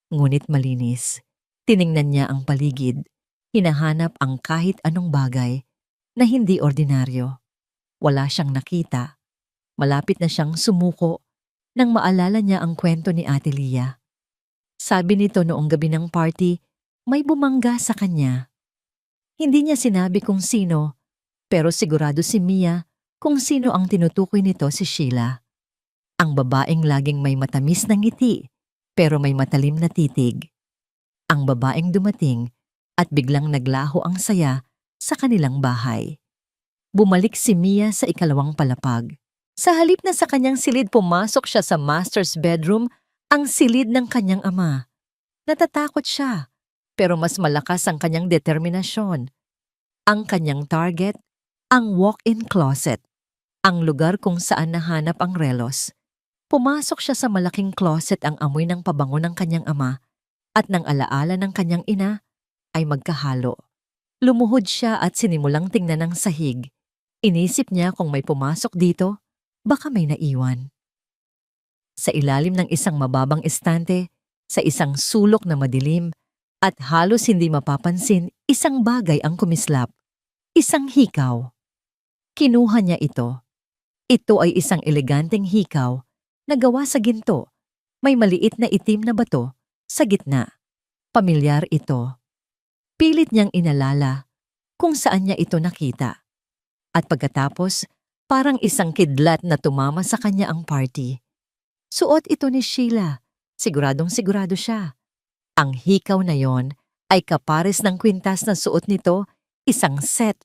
ngunit malinis. Tiningnan niya ang paligid, hinahanap ang kahit anong bagay na hindi ordinaryo. Wala siyang nakita. Malapit na siyang sumuko nang maalala niya ang kwento ni Ate Leah. Sabi nito noong gabi ng party, may bumangga sa kanya. Hindi niya sinabi kung sino, pero sigurado si Mia kung sino ang tinutukoy nito, si Sheila. Ang babaeng laging may matamis na ngiti, pero may matalim na titig. Ang babaeng dumating at biglang naglaho ang saya sa kanilang bahay. Bumalik si Mia sa ikalawang palapag. Sa halip na sa kanyang silid, pumasok siya sa master's bedroom, ang silid ng kanyang ama. Natatakot siya, pero mas malakas ang kanyang determinasyon. Ang kanyang target, ang walk-in closet, ang lugar kung saan nahanap ang relos. Pumasok siya sa malaking closet, ang amoy ng pabango ng kanyang ama at ng alaala ng kanyang ina ay magkahalo. Lumuhod siya at sinimulang tingnan ang sahig. Inisip niya kung may pumasok dito, baka may naiwan. Sa ilalim ng isang mababang estante, sa isang sulok na madilim at halos hindi mapapansin, isang bagay ang kumislap. Isang hikaw. Kinuha niya ito. Ito ay isang eleganteng hikaw na gawa sa ginto. May maliit na itim na bato sa gitna. Pamilyar ito. Pilit niyang inalala kung saan niya ito nakita. At pagkatapos, parang isang kidlat na tumama sa kanya ang party. Suot ito ni Sheila. Siguradong sigurado siya. Ang hikaw na yon ay kapares ng kwintas na suot nito, isang set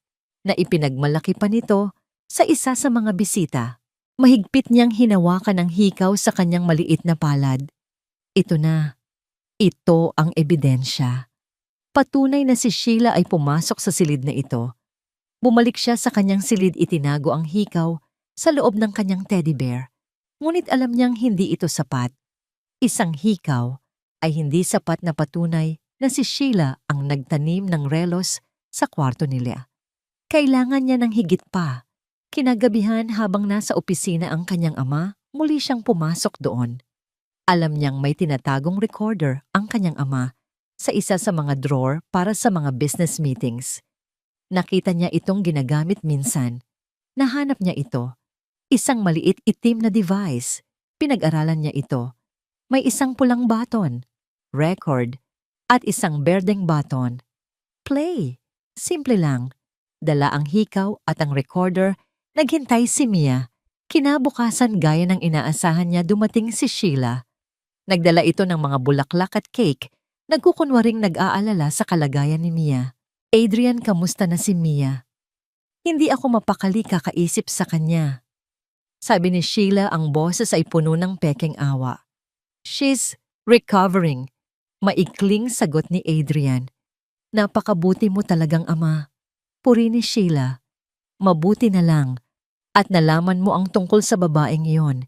na ipinagmalaki pa nito sa isa sa mga bisita. Mahigpit niyang hinawakan ang hikaw sa kanyang maliit na palad. Ito na. Ito ang ebidensya. Patunay na si Sheila ay pumasok sa silid na ito. Bumalik siya sa kanyang silid, itinago ang hikaw sa loob ng kanyang teddy bear. Ngunit alam niyang hindi ito sapat. Isang hikaw ay hindi sapat na patunay na si Sheila ang nagtanim ng relos sa kwarto nila. Kailangan niya ng higit pa. Kinagabihan habang nasa opisina ang kanyang ama, muli siyang pumasok doon. Alam niyang may tinatagong recorder ang kanyang ama sa isa sa mga drawer para sa mga business meetings. Nakita niya itong ginagamit minsan. Nahanap niya ito. Isang maliit itim na device. Pinag-aralan niya ito. May isang pulang button, record, at isang berdeng button. Play. Simple lang. Dala ang hikaw at ang recorder, naghintay si Mia. Kinabukasan gaya ng inaasahan niya dumating si Sheila. Nagdala ito ng mga bulaklak at cake, nagkukunwaring nag-aalala sa kalagayan ni Mia. Adrian, kamusta na si Mia? Hindi ako mapakali kakaisip sa kanya. Sabi ni Sheila, ang boses ay puno ng pekeng awa. She's recovering. Maikling sagot ni Adrian. Napakabuti mo talagang ama. Puri ni Sheila. Mabuti na lang. At nalaman mo ang tungkol sa babaeng iyon.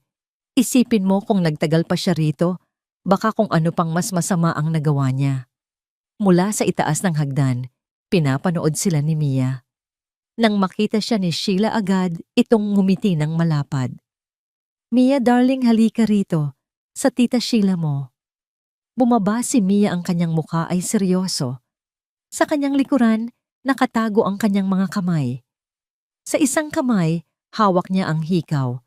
Isipin mo kung nagtagal pa siya rito, baka kung ano pang mas masama ang nagawa niya. Mula sa itaas ng hagdan, pinapanood sila ni Mia. Nang makita siya ni Sheila agad, itong ngumiti ng malapad. Mia darling, halika rito, sa tita Sheila mo. Bumaba si Mia, ang kanyang mukha ay seryoso. Sa kanyang likuran, nakatago ang kanyang mga kamay. Sa isang kamay, hawak niya ang hikaw.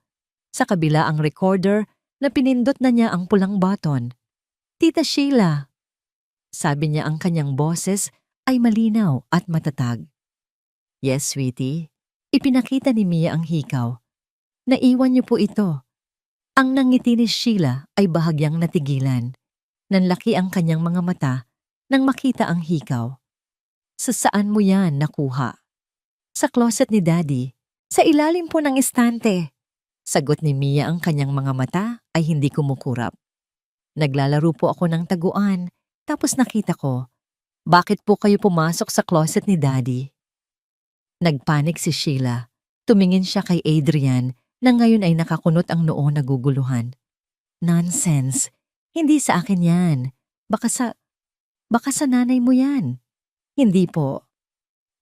Sa kabila ang recorder na pinindot na niya ang pulang button. Tita Sheila, sabi niya, ang kanyang boses ay malinaw at matatag. Yes, sweetie. Ipinakita ni Mia ang hikaw. Naiwan niyo po ito. Ang nangiti ni Sheila ay bahagyang natigilan. Nanlaki ang kanyang mga mata nang makita ang hikaw. Sa saan mo yan nakuha? Sa closet ni Daddy. Sa ilalim po ng estante. Sagot ni Mia, ang kanyang mga mata ay hindi kumukurap. Naglalaro po ako ng taguan, tapos nakita ko. Bakit po kayo pumasok sa closet ni Daddy? Nagpanik si Sheila. Tumingin siya kay Adrian na ngayon ay nakakunot ang noo, naguguluhan. Nonsense. Hindi sa akin yan. Baka sa nanay mo yan. Hindi po.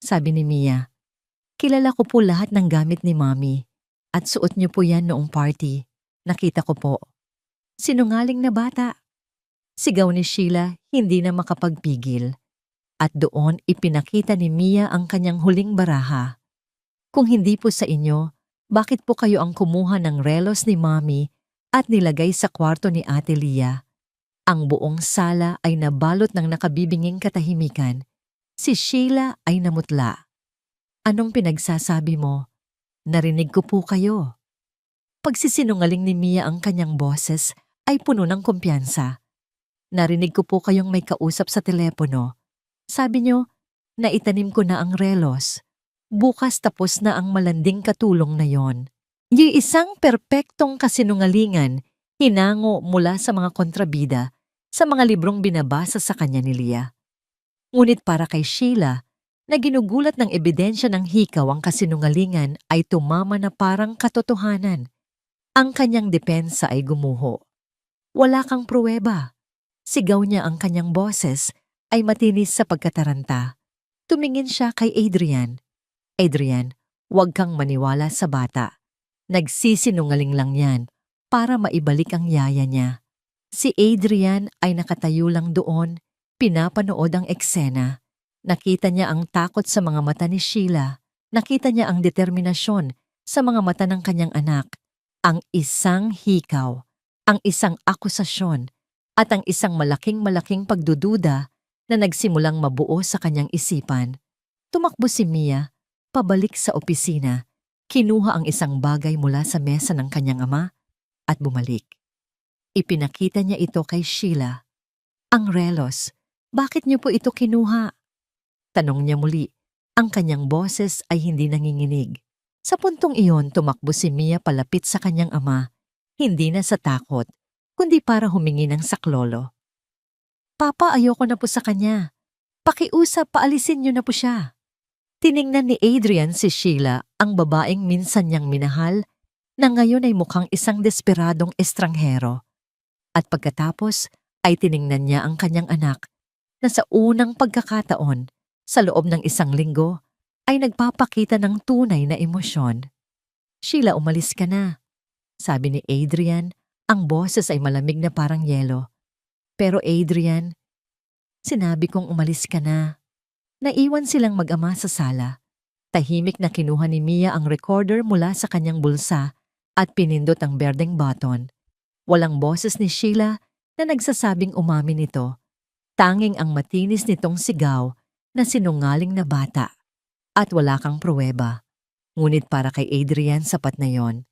Sabi ni Mia. Kilala ko po lahat ng gamit ni Mommy. At suot niyo po yan noong party. Nakita ko po. Sinungaling na bata. Sigaw ni Sheila, hindi na makapagpigil. At doon ipinakita ni Mia ang kanyang huling baraha. Kung hindi po sa inyo, bakit po kayo ang kumuha ng relos ni Mommy at nilagay sa kwarto ni Ate Lia? Ang buong sala ay nabalot ng nakabibinging katahimikan. Si Sheila ay namutla. Anong pinagsasabi mo? Narinig ko po kayo. Pagsisinungaling ni Mia, ang kanyang boses ay puno ng kumpiyansa. Narinig ko po kayong may kausap sa telepono. Sabi niyo, naitanim ko na ang relos. Bukas tapos na ang malanding katulong na yon. Yung isang perpektong kasinungalingan, hinango mula sa mga kontrabida, sa mga librong binabasa sa kanya ni Lia. Ngunit para kay Sheila, na ginugulat ng ebidensya ng hikaw ang kasinungalingan, ay tumama na parang katotohanan. Ang kanyang depensa ay gumuho. Wala kang pruweba. Sigaw niya, ang kanyang boses ay matinis sa pagkataranta. Tumingin siya kay Adrian. Adrian, huwag kang maniwala sa bata. Nagsisinungaling lang yan para maibalik ang yaya niya. Si Adrian ay nakatayo lang doon, pinapanood ang eksena. Nakita niya ang takot sa mga mata ni Sheila. Nakita niya ang determinasyon sa mga mata ng kanyang anak. Ang isang hikaw, ang isang akusasyon, at ang isang malaking pagdududa na nagsimulang mabuo sa kanyang isipan. Tumakbo si Mia, pabalik sa opisina. Kinuha ang isang bagay mula sa mesa ng kanyang ama at bumalik. Ipinakita niya ito kay Sheila. Ang relos, bakit niyo po ito kinuha? Tanong niya muli. Ang kanyang boses ay hindi nanginginig. Sa puntong iyon, tumakbo si Mia palapit sa kanyang ama, hindi na sa takot, kundi para humingi ng saklolo. Papa, ayoko na po sa kanya. Pakiusap, paalisin niyo na po siya. Tiningnan ni Adrian si Sheila, ang babaeng minsan niyang minahal, na ngayon ay mukhang isang desperadong estranghero. At pagkatapos ay tiningnan niya ang kanyang anak na sa unang pagkakataon, sa loob ng 1 linggo, ay nagpapakita ng tunay na emosyon. Sheila, umalis ka na, sabi ni Adrian, ang boses ay malamig na parang yelo. Pero Adrian, sinabi kong umalis ka na. Naiwan silang mag-ama sa sala. Tahimik na kinuha ni Mia ang recorder mula sa kanyang bulsa at pinindot ang berdeng button. Walang boses ni Sheila na nagsasabing umamin ito. Tanging ang matinis nitong sigaw na sinungaling na bata. At wala kang pruweba. Ngunit para kay Adrian sapat na yon.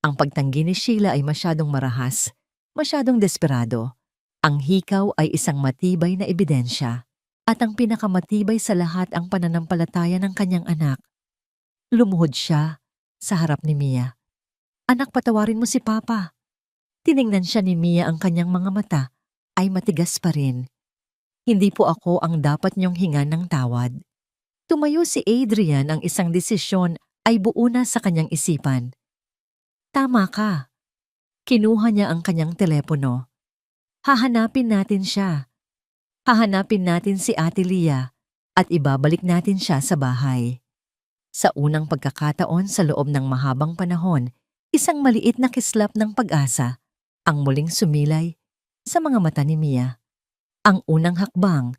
Ang pagtanggi ni Sheila ay masyadong marahas, masyadong desperado. Ang hikaw ay isang matibay na ebidensya. At ang pinakamatibay sa lahat ang pananampalataya ng kanyang anak. Lumuhod siya sa harap ni Mia. Anak, patawarin mo si Papa. Tiningnan siya ni Mia, ang kanyang mga mata ay matigas pa rin. Hindi po ako ang dapat niyong hingan ng tawad. Tumayo si Adrian, ang isang desisyon ay buo na sa kanyang isipan. Tama ka. Kinuha niya ang kanyang telepono. Hahanapin natin siya. Hahanapin natin si Ate Lia at ibabalik natin siya sa bahay. Sa unang pagkakataon sa loob ng mahabang panahon, isang maliit na kislap ng pag-asa ang muling sumilay sa mga mata ni Mia. Ang unang hakbang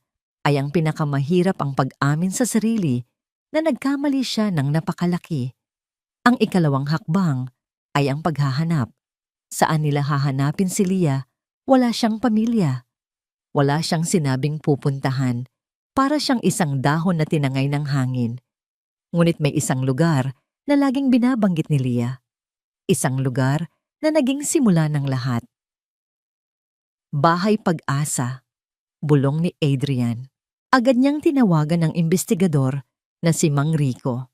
ay ang pinakamahirap, ang pag-amin sa sarili na nagkamali siya ng napakalaki. Ang ikalawang hakbang ay ang paghahanap. Saan nila hahanapin si Lia? Wala siyang pamilya. Wala siyang sinabing pupuntahan, para siyang isang dahon na tinangay ng hangin. Ngunit may isang lugar na laging binabanggit ni Lia. Isang lugar na naging simula ng lahat. Bahay Pag-asa, bulong ni Adrian. Agad niyang tinawagan ng investigador na si Mang Rico.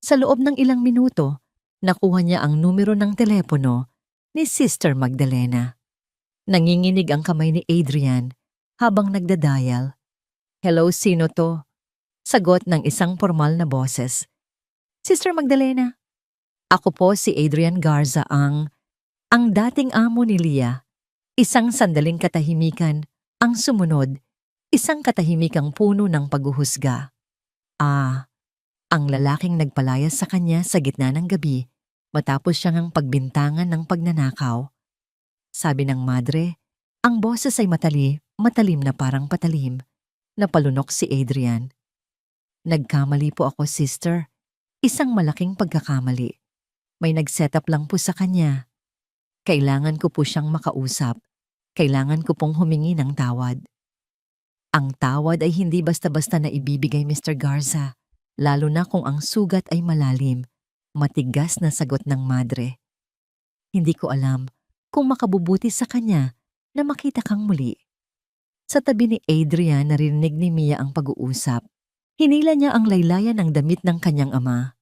Sa loob ng ilang minuto, nakuha niya ang numero ng telepono ni Sister Magdalena. Nanginginig ang kamay ni Adrian habang nagdadial. Hello, sino to? Sagot ng isang formal na boses. Sister Magdalena. Ako po si Adrian Garza, ang dating amo ni Lia. Isang sandaling katahimikan ang sumunod, isang katahimikang puno ng paghuhusga. Ang lalaking nagpalayas sa kanya sa gitna ng gabi matapos siyang pagbintangan ng pagnanakaw. Sabi ng madre, ang boses ay matalim na parang patalim. Napalunok si Adrian. Nagkamali po ako, sister. Isang malaking pagkakamali. May nag-setup lang po sa kanya. Kailangan ko po siyang makausap. Kailangan ko pong humingi ng tawad. Ang tawad ay hindi basta-basta na ibibigay, Mr. Garza. Lalo na kung ang sugat ay malalim. Matigas na sagot ng madre. Hindi ko alam kung makabubuti sa kanya na makita kang muli. Sa tabi ni Adrian, narinig ni Mia ang pag-uusap. Hinila niya ang laylayan ng damit ng kanyang ama.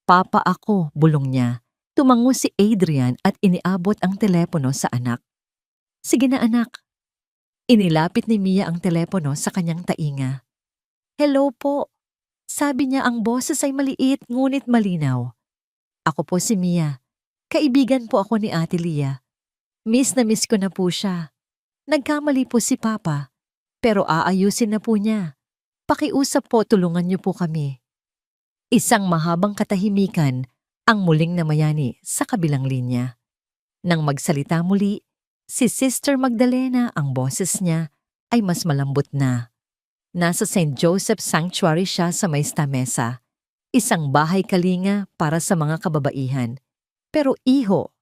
Papa ako, bulong niya. Tumango si Adrian at iniabot ang telepono sa anak. Sige na anak. Inilapit ni Mia ang telepono sa kanyang tainga. Hello po. Sabi niya ang boses ay maliit ngunit malinaw. Ako po si Mia. Kaibigan po ako ni Ate Lia. Miss na miss ko na po siya. Nagkamali po si Papa, pero aayusin na po niya. Pakiusap po, tulungan niyo po kami. Isang mahabang katahimikan ang muling namayani sa kabilang linya. Nang magsalita muli, si Sister Magdalena, ang boses niya ay mas malambot na. Nasa St. Joseph Sanctuary siya sa may Mesa, isang bahay kalinga para sa mga kababaihan. Pero iho,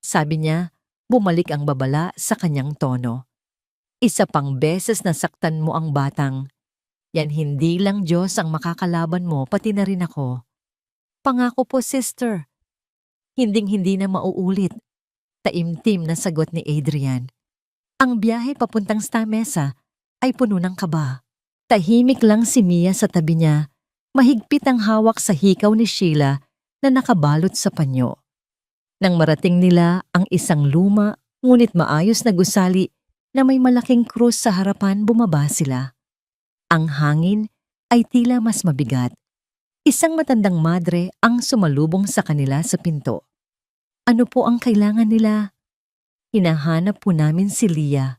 sabi niya, bumalik ang babala sa kanyang tono. Isa pang beses nasaktan mo ang batang. Yan hindi lang Diyos ang makakalaban mo, pati na rin ako. Pangako po, sister. Hinding-hindi na mauulit. Taimtim na sagot ni Adrian. Ang biyahe papuntang Mesa ay puno ng kaba. Tahimik lang si Mia sa tabi niya Mahigpit ang hawak sa hikaw ni Sheila na nakabalot sa panyo. Nang marating nila ang isang luma ngunit maayos na gusali na may malaking krus sa harapan, bumaba sila. Ang hangin ay tila mas mabigat. Isang matandang madre ang sumalubong sa kanila sa pinto. Ano po ang kailangan nila? Hinahanap po namin si Leah,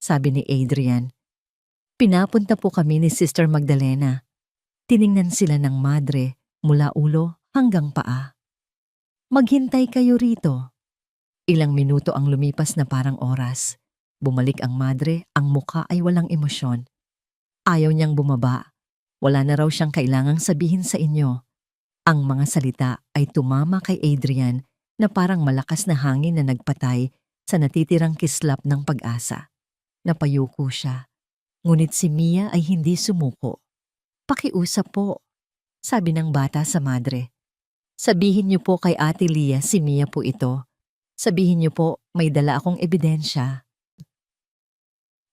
sabi ni Adrian. Pinapunta po kami ni Sister Magdalena. Tiningnan sila ng madre mula ulo hanggang paa. Maghintay kayo rito. Ilang minuto ang lumipas na parang oras. Bumalik ang madre, ang muka ay walang emosyon. Ayaw niyang bumaba. Wala na raw siyang kailangang sabihin sa inyo. Ang mga salita ay tumama kay Adrian na parang malakas na hangin na nagpatay sa natitirang kislap ng pag-asa. Napayuko siya. Ngunit si Mia ay hindi sumuko. Pakiusap po, sabi ng bata sa madre. Sabihin niyo po kay Ate Leah si Mia po ito. Sabihin niyo po may dala akong ebidensya.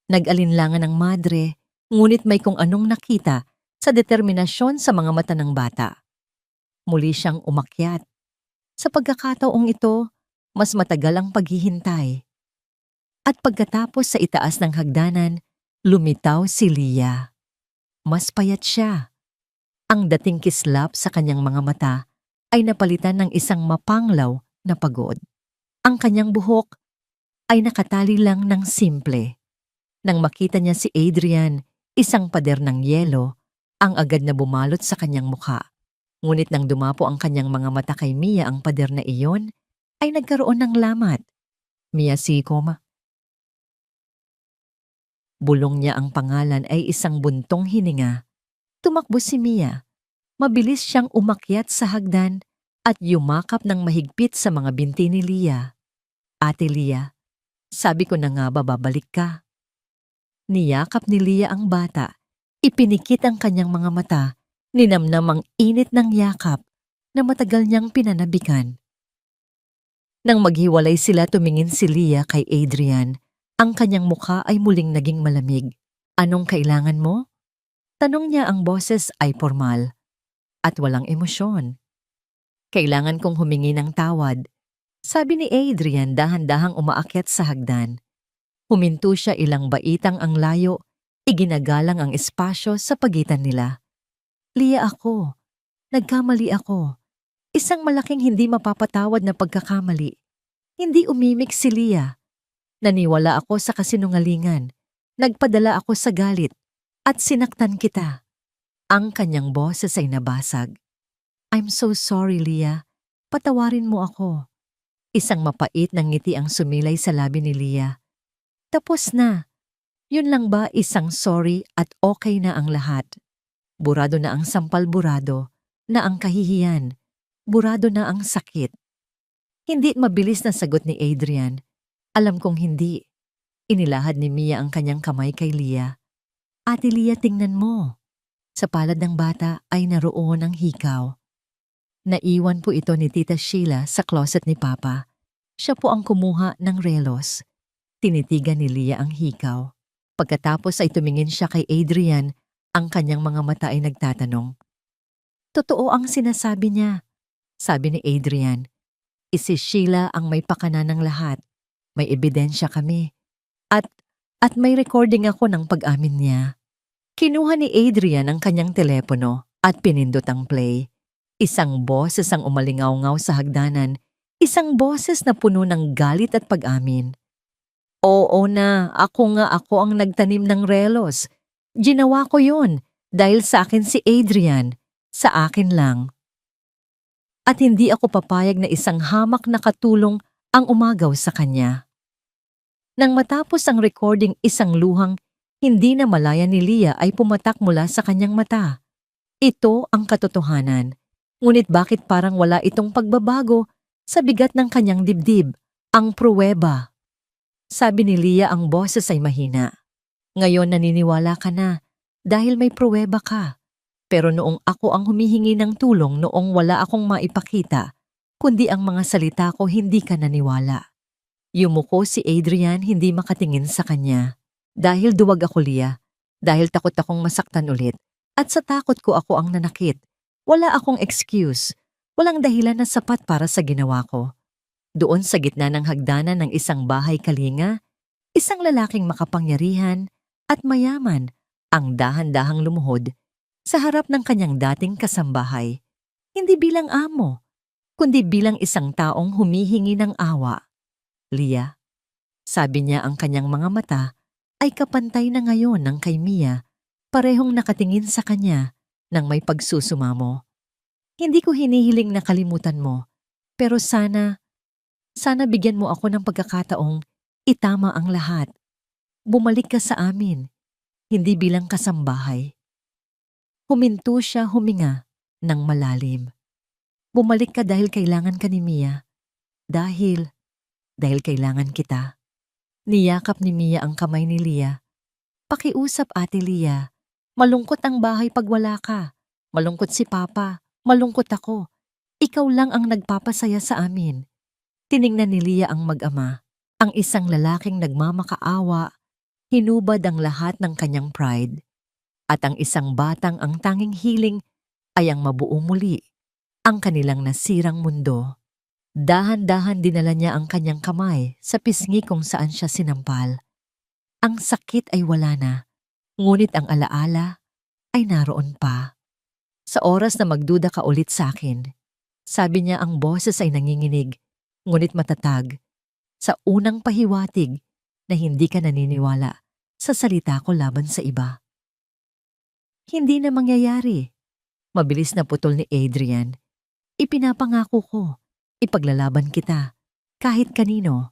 Nag-alinlangan ang madre, ngunit may kung anong nakita sa determinasyon sa mga mata ng bata. Muli siyang umakyat. Sa pagkakataong ito, mas matagal ang paghihintay. At pagkatapos sa itaas ng hagdanan, lumitaw si Leah. Mas payat siya. Ang dating kislap sa kanyang mga mata ay napalitan ng isang mapanglaw na pagod. Ang kanyang buhok ay nakatali lang ng simple. Nang makita niya si Adrian, isang pader ng yelo, ang agad na bumalot sa kanyang mukha. Ngunit nang dumapo ang kanyang mga mata kay Mia ang pader na iyon, ay nagkaroon ng lamat. Mia Sikom. Bulong niya ang pangalan ay isang buntong hininga. Tumakbo si Mia. Mabilis siyang umakyat sa hagdan at yumakap ng mahigpit sa mga binti ni Leah. Ate Leah, sabi ko na nga ba babalik ka? Niyakap ni Leah ang bata. Ipinikit ang kanyang mga mata. Ninamnam ang init ng yakap na matagal niyang pinanabikan. Nang maghiwalay sila, tumingin si Leah kay Adrian. Ang kanyang mukha ay muling naging malamig. Anong kailangan mo? Tanong niya, ang boses ay formal at walang emosyon. Kailangan kong humingi ng tawad, sabi ni Adrian dahan-dahang umaakyat sa hagdan. Huminto siya ilang baitang ang layo, iginagalang ang espasyo sa pagitan nila. Leah, ako. Nagkamali ako. Isang malaking hindi mapapatawad na pagkakamali. Hindi umimik si Leah. Naniwala ako sa kasinungalingan. Nagpadala ako sa galit at sinaktan kita. Ang kanyang boses ay nabasag. I'm so sorry, Leah. Patawarin mo ako. Isang mapait na ngiti ang sumilay sa labi ni Leah. Tapos na. Yun lang ba, isang sorry at okay na ang lahat? Burado na ang sampal, burado na ang kahihiyan, burado na ang sakit. Hindi mabilis na sagot ni Adrian. Alam kong hindi. Inilahad ni Mia ang kanyang kamay kay Leah. Ate Leah, tingnan mo. Sa palad ng bata ay naroon ang hikaw. Naiwan po ito ni Tita Sheila sa closet ni Papa. Siya po ang kumuha ng relos. Tinitigan ni Leah ang hikaw. Pagkatapos ay tumingin siya kay Adrian, ang kanyang mga mata ay nagtatanong. Totoo ang sinasabi niya, sabi ni Adrian. Si Sheila ang may pakana ng lahat. May ebidensya kami. At may recording ako ng pag-amin niya. Kinuha ni Adrian ang kanyang telepono at pinindot ang play. Isang boses ang umalingaw-ngaw sa hagdanan. Isang boses na puno ng galit at pag-amin. Oo na, ako ang nagtanim ng relos. Ginawa ko yun dahil sa akin si Adrian. Sa akin lang. At hindi ako papayag na isang hamak na katulong ang umagaw sa kanya. Nang matapos ang recording, isang luhang hindi na malaya ni Leah ay pumatak mula sa kanyang mata. Ito ang katotohanan. Ngunit bakit parang wala itong pagbabago sa bigat ng kanyang dibdib? Ang pruweba. Sabi ni Leah, ang boses ay mahina. Ngayon naniniwala ka na dahil may pruweba ka. Pero noong ako ang humihingi ng tulong, noong wala akong maipakita, kundi ang mga salita ko, hindi ka naniwala. Yumuko si Adrian, hindi makatingin sa kanya. Dahil duwag ako, Leah. Dahil takot akong masaktan ulit. At sa takot ko ako ang nanakit. Wala akong excuse. Walang dahilan na sapat para sa ginawa ko. Doon sa gitna ng hagdanan ng isang bahay kalinga, isang lalaking makapangyarihan at mayaman ang dahan-dahang lumuhod sa harap ng kanyang dating kasambahay. Hindi bilang amo, kundi bilang isang taong humihingi ng awa. Leah, sabi niya, ang kanyang mga mata ay kapantay na ngayon ng kay Mia, parehong nakatingin sa kanya nang may pagsusumamo. Hindi ko hinihiling na kalimutan mo, pero sana bigyan mo ako ng pagkakataong itama ang lahat. Bumalik ka sa amin, hindi bilang kasambahay. Huminto siya, huminga ng malalim. Bumalik ka dahil kailangan ka ni Mia. Dahil kailangan kita. Niyakap ni Mia ang kamay ni Leah. Pakiusap, Ate Leah. Malungkot ang bahay pag wala ka. Malungkot si Papa. Malungkot ako. Ikaw lang ang nagpapasaya sa amin. Tiningnan ni Leah ang mag-ama. Ang isang lalaking nagmamakaawa, hinubad ang lahat ng kanyang pride. At ang isang batang ang tanging hiling ay ang mabuo muli ang kanilang nasirang mundo. Dahan-dahan dinala niya ang kanyang kamay sa pisngi kung saan siya sinampal. Ang sakit ay wala na, ngunit ang alaala ay naroon pa. Sa oras na magduda ka ulit sa akin, sabi niya, ang boses ay nanginginig, ngunit matatag. Sa unang pahiwatig na hindi ka naniniwala sa salita ko laban sa iba. Hindi na mangyayari. Mabilis na putol ni Adrian. Ipinapangako ko. Ipaglalaban kita, kahit kanino.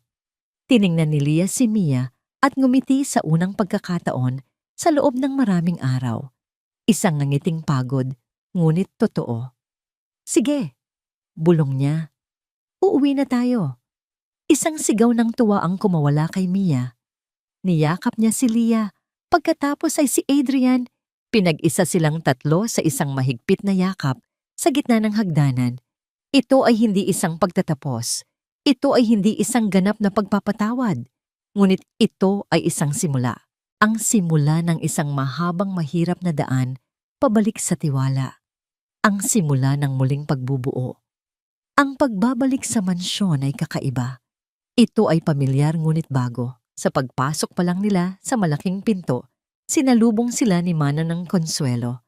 Tiningnan ni Leah si Mia at ngumiti sa unang pagkakataon sa loob ng maraming araw. Isang nangiting pagod, ngunit totoo. Sige, bulong niya. Uuwi na tayo. Isang sigaw ng tuwa ang kumawala kay Mia. Niyakap niya si Leah. Pagkatapos ay si Adrian. Pinag-isa silang tatlo sa isang mahigpit na yakap sa gitna ng hagdanan. Ito ay hindi isang pagtatapos. Ito ay hindi isang ganap na pagpapatawad. Ngunit ito ay isang simula. Ang simula ng isang mahabang mahirap na daan pabalik sa tiwala. Ang simula ng muling pagbubuo. Ang pagbabalik sa mansyon ay kakaiba. Ito ay pamilyar ngunit bago. Sa pagpasok pa lang nila sa malaking pinto, sinalubong sila ni Mana ng Consuelo.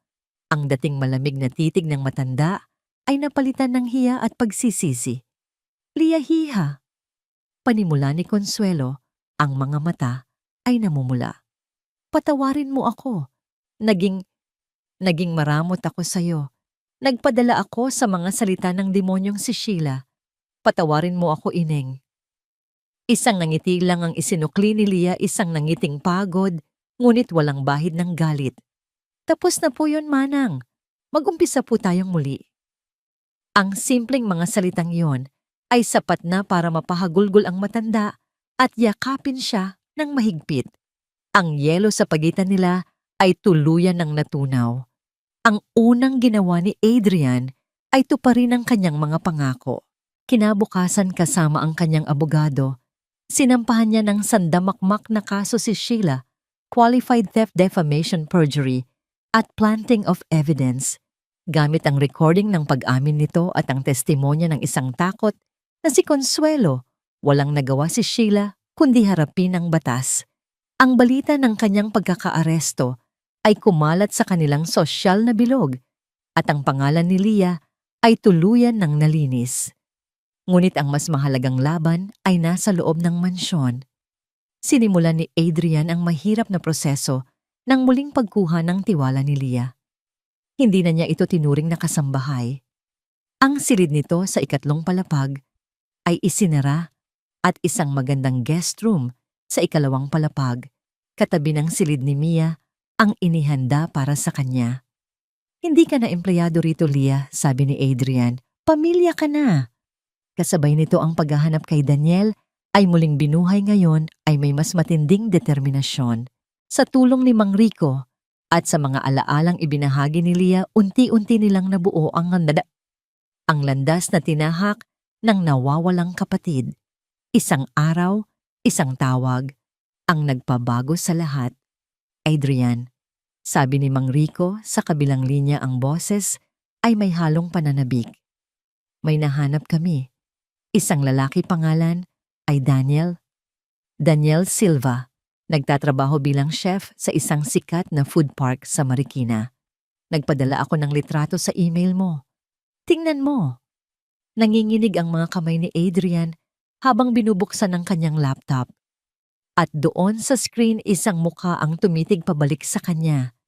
Ang dating malamig na titig ng matanda ay napalitan ng hiya at pagsisisi. Liyahiha. Panimula ni Consuelo, ang mga mata ay namumula. Patawarin mo ako. Naging maramot ako sa'yo. Nagpadala ako sa mga salita ng demonyong si Sheila. Patawarin mo ako, Ineng. Isang nangiti lang ang isinukli ni Leah, isang nangiting pagod, ngunit walang bahid ng galit. Tapos na po yun, Manang. Mag-umpisa po tayong muli. Ang simpleng mga salitang yon ay sapat na para mapahagulgol ang matanda at yakapin siya ng mahigpit. Ang yelo sa pagitan nila ay tuluyan ng natunaw. Ang unang ginawa ni Adrian ay tuparin ang kanyang mga pangako. Kinabukasan, kasama ang kanyang abogado, sinampahan niya ng sandamakmak na kaso si Sheila, qualified theft, defamation, perjury, at planting of evidence. Gamit ang recording ng pag-amin nito at ang testimonya ng isang takot na si Consuelo, walang nagawa si Sheila kundi harapin ang batas. Ang balita ng kanyang pagkakaaresto ay kumalat sa kanilang sosyal na bilog at ang pangalan ni Leah ay tuluyan ng nalinis. Ngunit ang mas mahalagang laban ay nasa loob ng mansyon. Sinimulan ni Adrian ang mahirap na proseso ng muling pagkuha ng tiwala ni Leah. Hindi na niya ito tinuring na kasambahay. Ang silid nito sa ikatlong palapag ay isinara at isang magandang guest room sa ikalawang palapag, katabi ng silid ni Mia, ang inihanda para sa kanya. Hindi ka na empleyado rito, Leah, sabi ni Adrian. Pamilya ka na. Kasabay nito ang paghahanap kay Daniel ay muling binuhay ngayon ay may mas matinding determinasyon. Sa tulong ni Mang Rico at sa mga alaalang ibinahagi ni Leah, unti-unti nilang nabuo ang landas na tinahak ng nawawalang kapatid. Isang araw, isang tawag, ang nagpabago sa lahat. Adrian, Sabi ni Mang Rico sa kabilang linya ang boses ay may halong pananabik. May nahanap kami. Isang lalaki pangalan ay Daniel. Daniel Silva. Nagtatrabaho bilang chef sa isang sikat na food park sa Marikina. Nagpadala ako ng litrato sa email mo. Tingnan mo. Nanginginig ang mga kamay ni Adrian habang binubuksan ang kanyang laptop. At doon sa screen isang mukha ang tumitig pabalik sa kanya.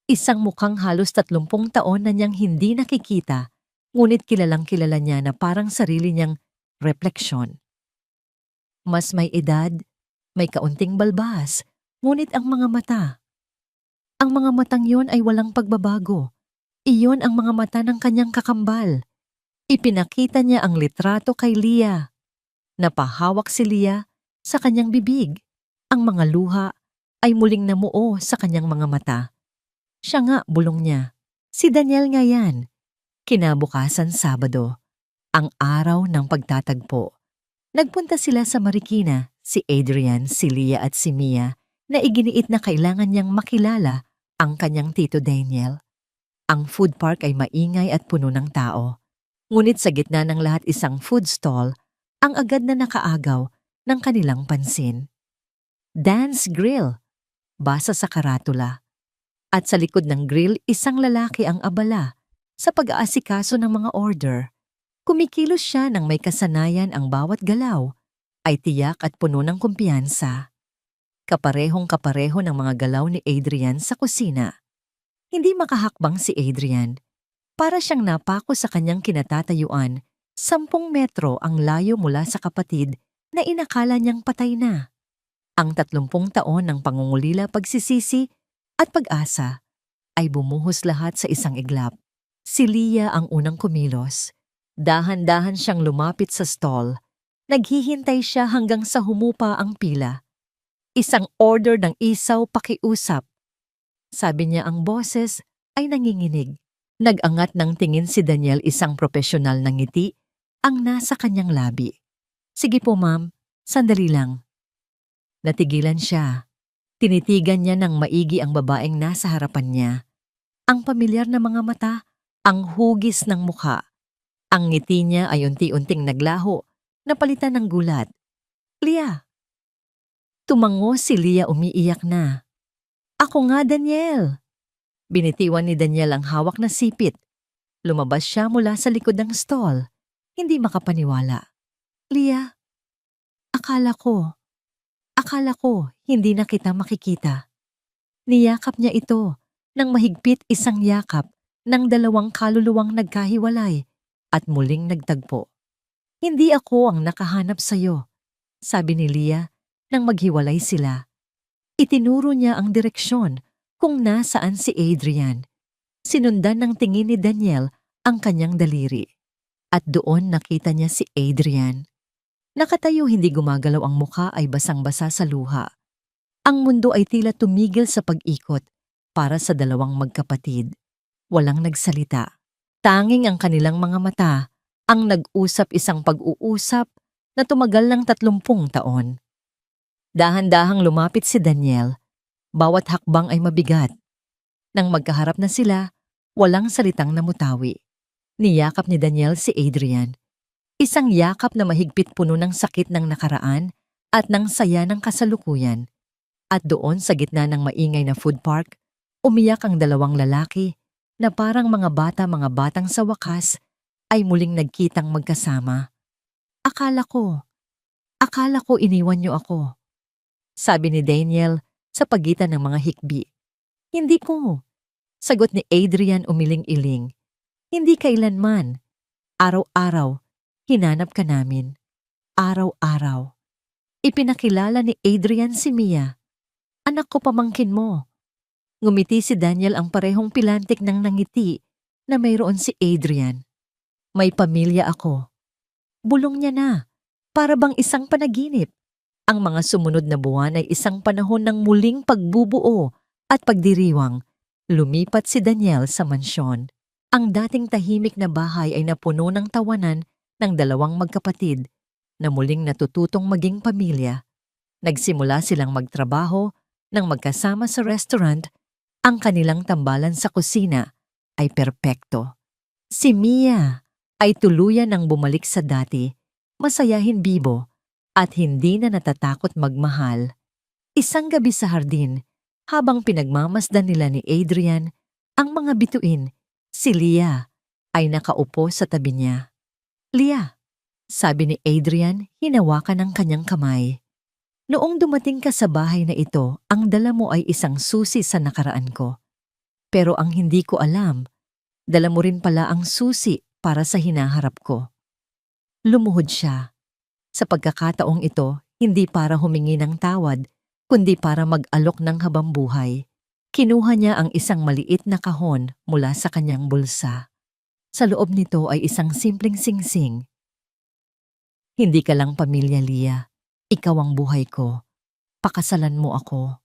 Isang mukhang halos 30 taon na niyang hindi nakikita, ngunit kilalang kilala niya na parang sarili niyang refleksyon. Mas may edad, may kaunting balbas, ngunit ang mga mata. Ang mga matang yun ay walang pagbabago. Iyon ang mga mata ng kanyang kakambal. Ipinakita niya ang litrato kay Leah. Napahawak si Leah sa kanyang bibig. Ang mga luha ay muling namuo sa kanyang mga mata. Siya nga, bulong niya. Si Daniel nga yan. Kinabukasan Sabado, ang araw ng pagtatagpo. Nagpunta sila sa Marikina, si Adrian, si Leah at si Mia, na iginiit na kailangan niyang makilala ang kanyang tito Daniel. Ang food park ay maingay at puno ng tao. Ngunit sa gitna ng lahat isang food stall ang agad na nakaagaw ng kanilang pansin. Dan's Grill, basa sa karatula. At sa likod ng grill isang lalaki ang abala sa pag-aasikaso ng mga order. Kumikilos siya ng may kasanayan, ang bawat galaw ay tiyak at puno ng kumpiyansa. Kaparehong-kapareho ng mga galaw ni Adrian sa kusina. Hindi makahakbang si Adrian. Para siyang napako sa kanyang kinatatayuan, 10 metro ang layo mula sa kapatid na inakala niyang patay na. Ang 30 taon ng pangungulila, pagsisisi at pag-asa ay bumuhos lahat sa isang iglap. Si Leah ang unang kumilos. Dahan-dahan siyang lumapit sa stall. Naghihintay siya hanggang sa humupa ang pila. Isang order ng isaw pakiusap. Sabi niya ang boses ay nanginginig. Nag-angat ng tingin si Daniel, isang profesional na ngiti ang nasa kanyang labi. Sige po ma'am, sandali lang. Natigilan siya. Tinitigan niya ng maigi ang babaeng nasa harapan niya. Ang pamilyar na mga mata, ang hugis ng mukha. Ang ngiti niya ay unti-unting naglaho, napalitan ng gulat. Leah. Tumango si Leah, umiiyak na. Ako nga, Daniel. Binitiwan ni Daniel ang hawak na sipit. Lumabas siya mula sa likod ng stall. Hindi makapaniwala. Leah, akala ko hindi na kita makikita. Niyakap niya ito nang mahigpit, isang yakap ng 2 kaluluwang nagkahiwalay at muling nagtagpo. Hindi ako ang nakahanap sa'yo, sabi ni Leah nang maghiwalay sila. Itinuro niya ang direksyon kung nasaan si Adrian. Sinundan ng tingin ni Daniel ang kanyang daliri. At doon nakita niya si Adrian. Nakatayo, hindi gumagalaw, ang mukha ay basang-basa sa luha. Ang mundo ay tila tumigil sa pag-ikot para sa 2 magkapatid. Walang nagsalita. Tanging ang kanilang mga mata ang nag-usap, isang pag-uusap na tumagal ng 30 taon. Dahan-dahang lumapit si Daniel. Bawat hakbang ay mabigat. Nang magkaharap na sila, walang salitang namutawi. Niyakap ni Daniel si Adrian. Isang yakap na mahigpit, puno ng sakit ng nakaraan at ng saya ng kasalukuyan. At doon sa gitna ng maingay na food park, umiyak ang 2 lalaki na parang mga batang sa wakas ay muling nagkitang magkasama. Akala ko iniwan niyo ako, sabi ni Daniel sa pagitan ng mga hikbi. Hindi ko, sagot ni Adrian, umiling-iling. Hindi kailanman. Araw-araw, hinanap ka namin. Araw-araw. Ipinakilala ni Adrian si Mia. Anak ko, pamangkin mo. Ngumiti si Daniel, ang parehong pilantik ng nangiti na mayroon si Adrian. May pamilya ako. Bulong niya na, para bang isang panaginip. Ang mga sumunod na buwan ay isang panahon ng muling pagbubuo at pagdiriwang. Lumipat si Daniel sa mansyon. Ang dating tahimik na bahay ay napuno ng tawanan ng 2 magkapatid na muling natututong maging pamilya. Nagsimula silang magtrabaho ng magkasama sa restaurant Ang kanilang tambalan sa kusina ay perpekto. Si Mia ay tuluyan ng bumalik sa dati, masayahin bibo at hindi na natatakot magmahal. Isang gabi sa hardin, habang pinagmamasdan nila ni Adrian ang mga bituin, si Leah ay nakaupo sa tabi niya. "Leah," sabi ni Adrian, hinawakan ang kanyang kamay. "Noong dumating ka sa bahay na ito, ang dala mo ay isang susi sa nakaraan ko. Pero ang hindi ko alam, dala mo rin pala ang susi para sa hinaharap ko." Lumuhod siya. Sa pagkakataong ito, hindi para humingi ng tawad, kundi para mag-alok ng habambuhay. Kinuha niya ang isang maliit na kahon mula sa kanyang bulsa. Sa loob nito ay isang simpleng singsing. "Hindi ka lang pamilya, Leah. Ikaw ang buhay ko. Pakasalan mo ako."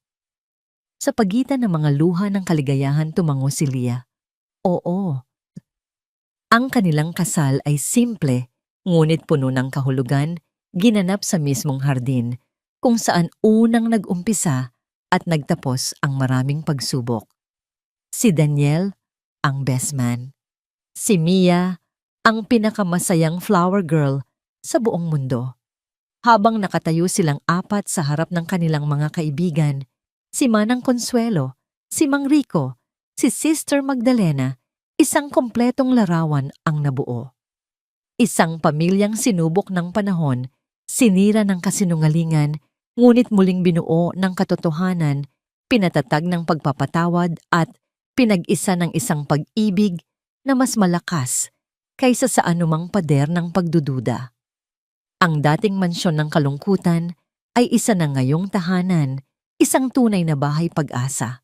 Sa pagitan ng mga luha ng kaligayahan tumango si Leah. Oo. Ang kanilang kasal ay simple, ngunit puno ng kahulugan, ginanap sa mismong hardin, kung saan unang nag-umpisa at nagtapos ang maraming pagsubok. Si Daniel, ang best man. Si Mia, ang pinakamasayang flower girl sa buong mundo. Habang nakatayo silang apat sa harap ng kanilang mga kaibigan, si Manang Consuelo, si Mang Rico, si Sister Magdalena, isang kompletong larawan ang nabuo. Isang pamilyang sinubok ng panahon, sinira ng kasinungalingan, ngunit muling binuo ng katotohanan, pinatatag ng pagpapatawad at pinag-isa ng isang pag-ibig na mas malakas kaysa sa anumang pader ng pagdududa. Ang dating mansyon ng kalungkutan ay isa na ngayong tahanan, isang tunay na bahay pag-asa.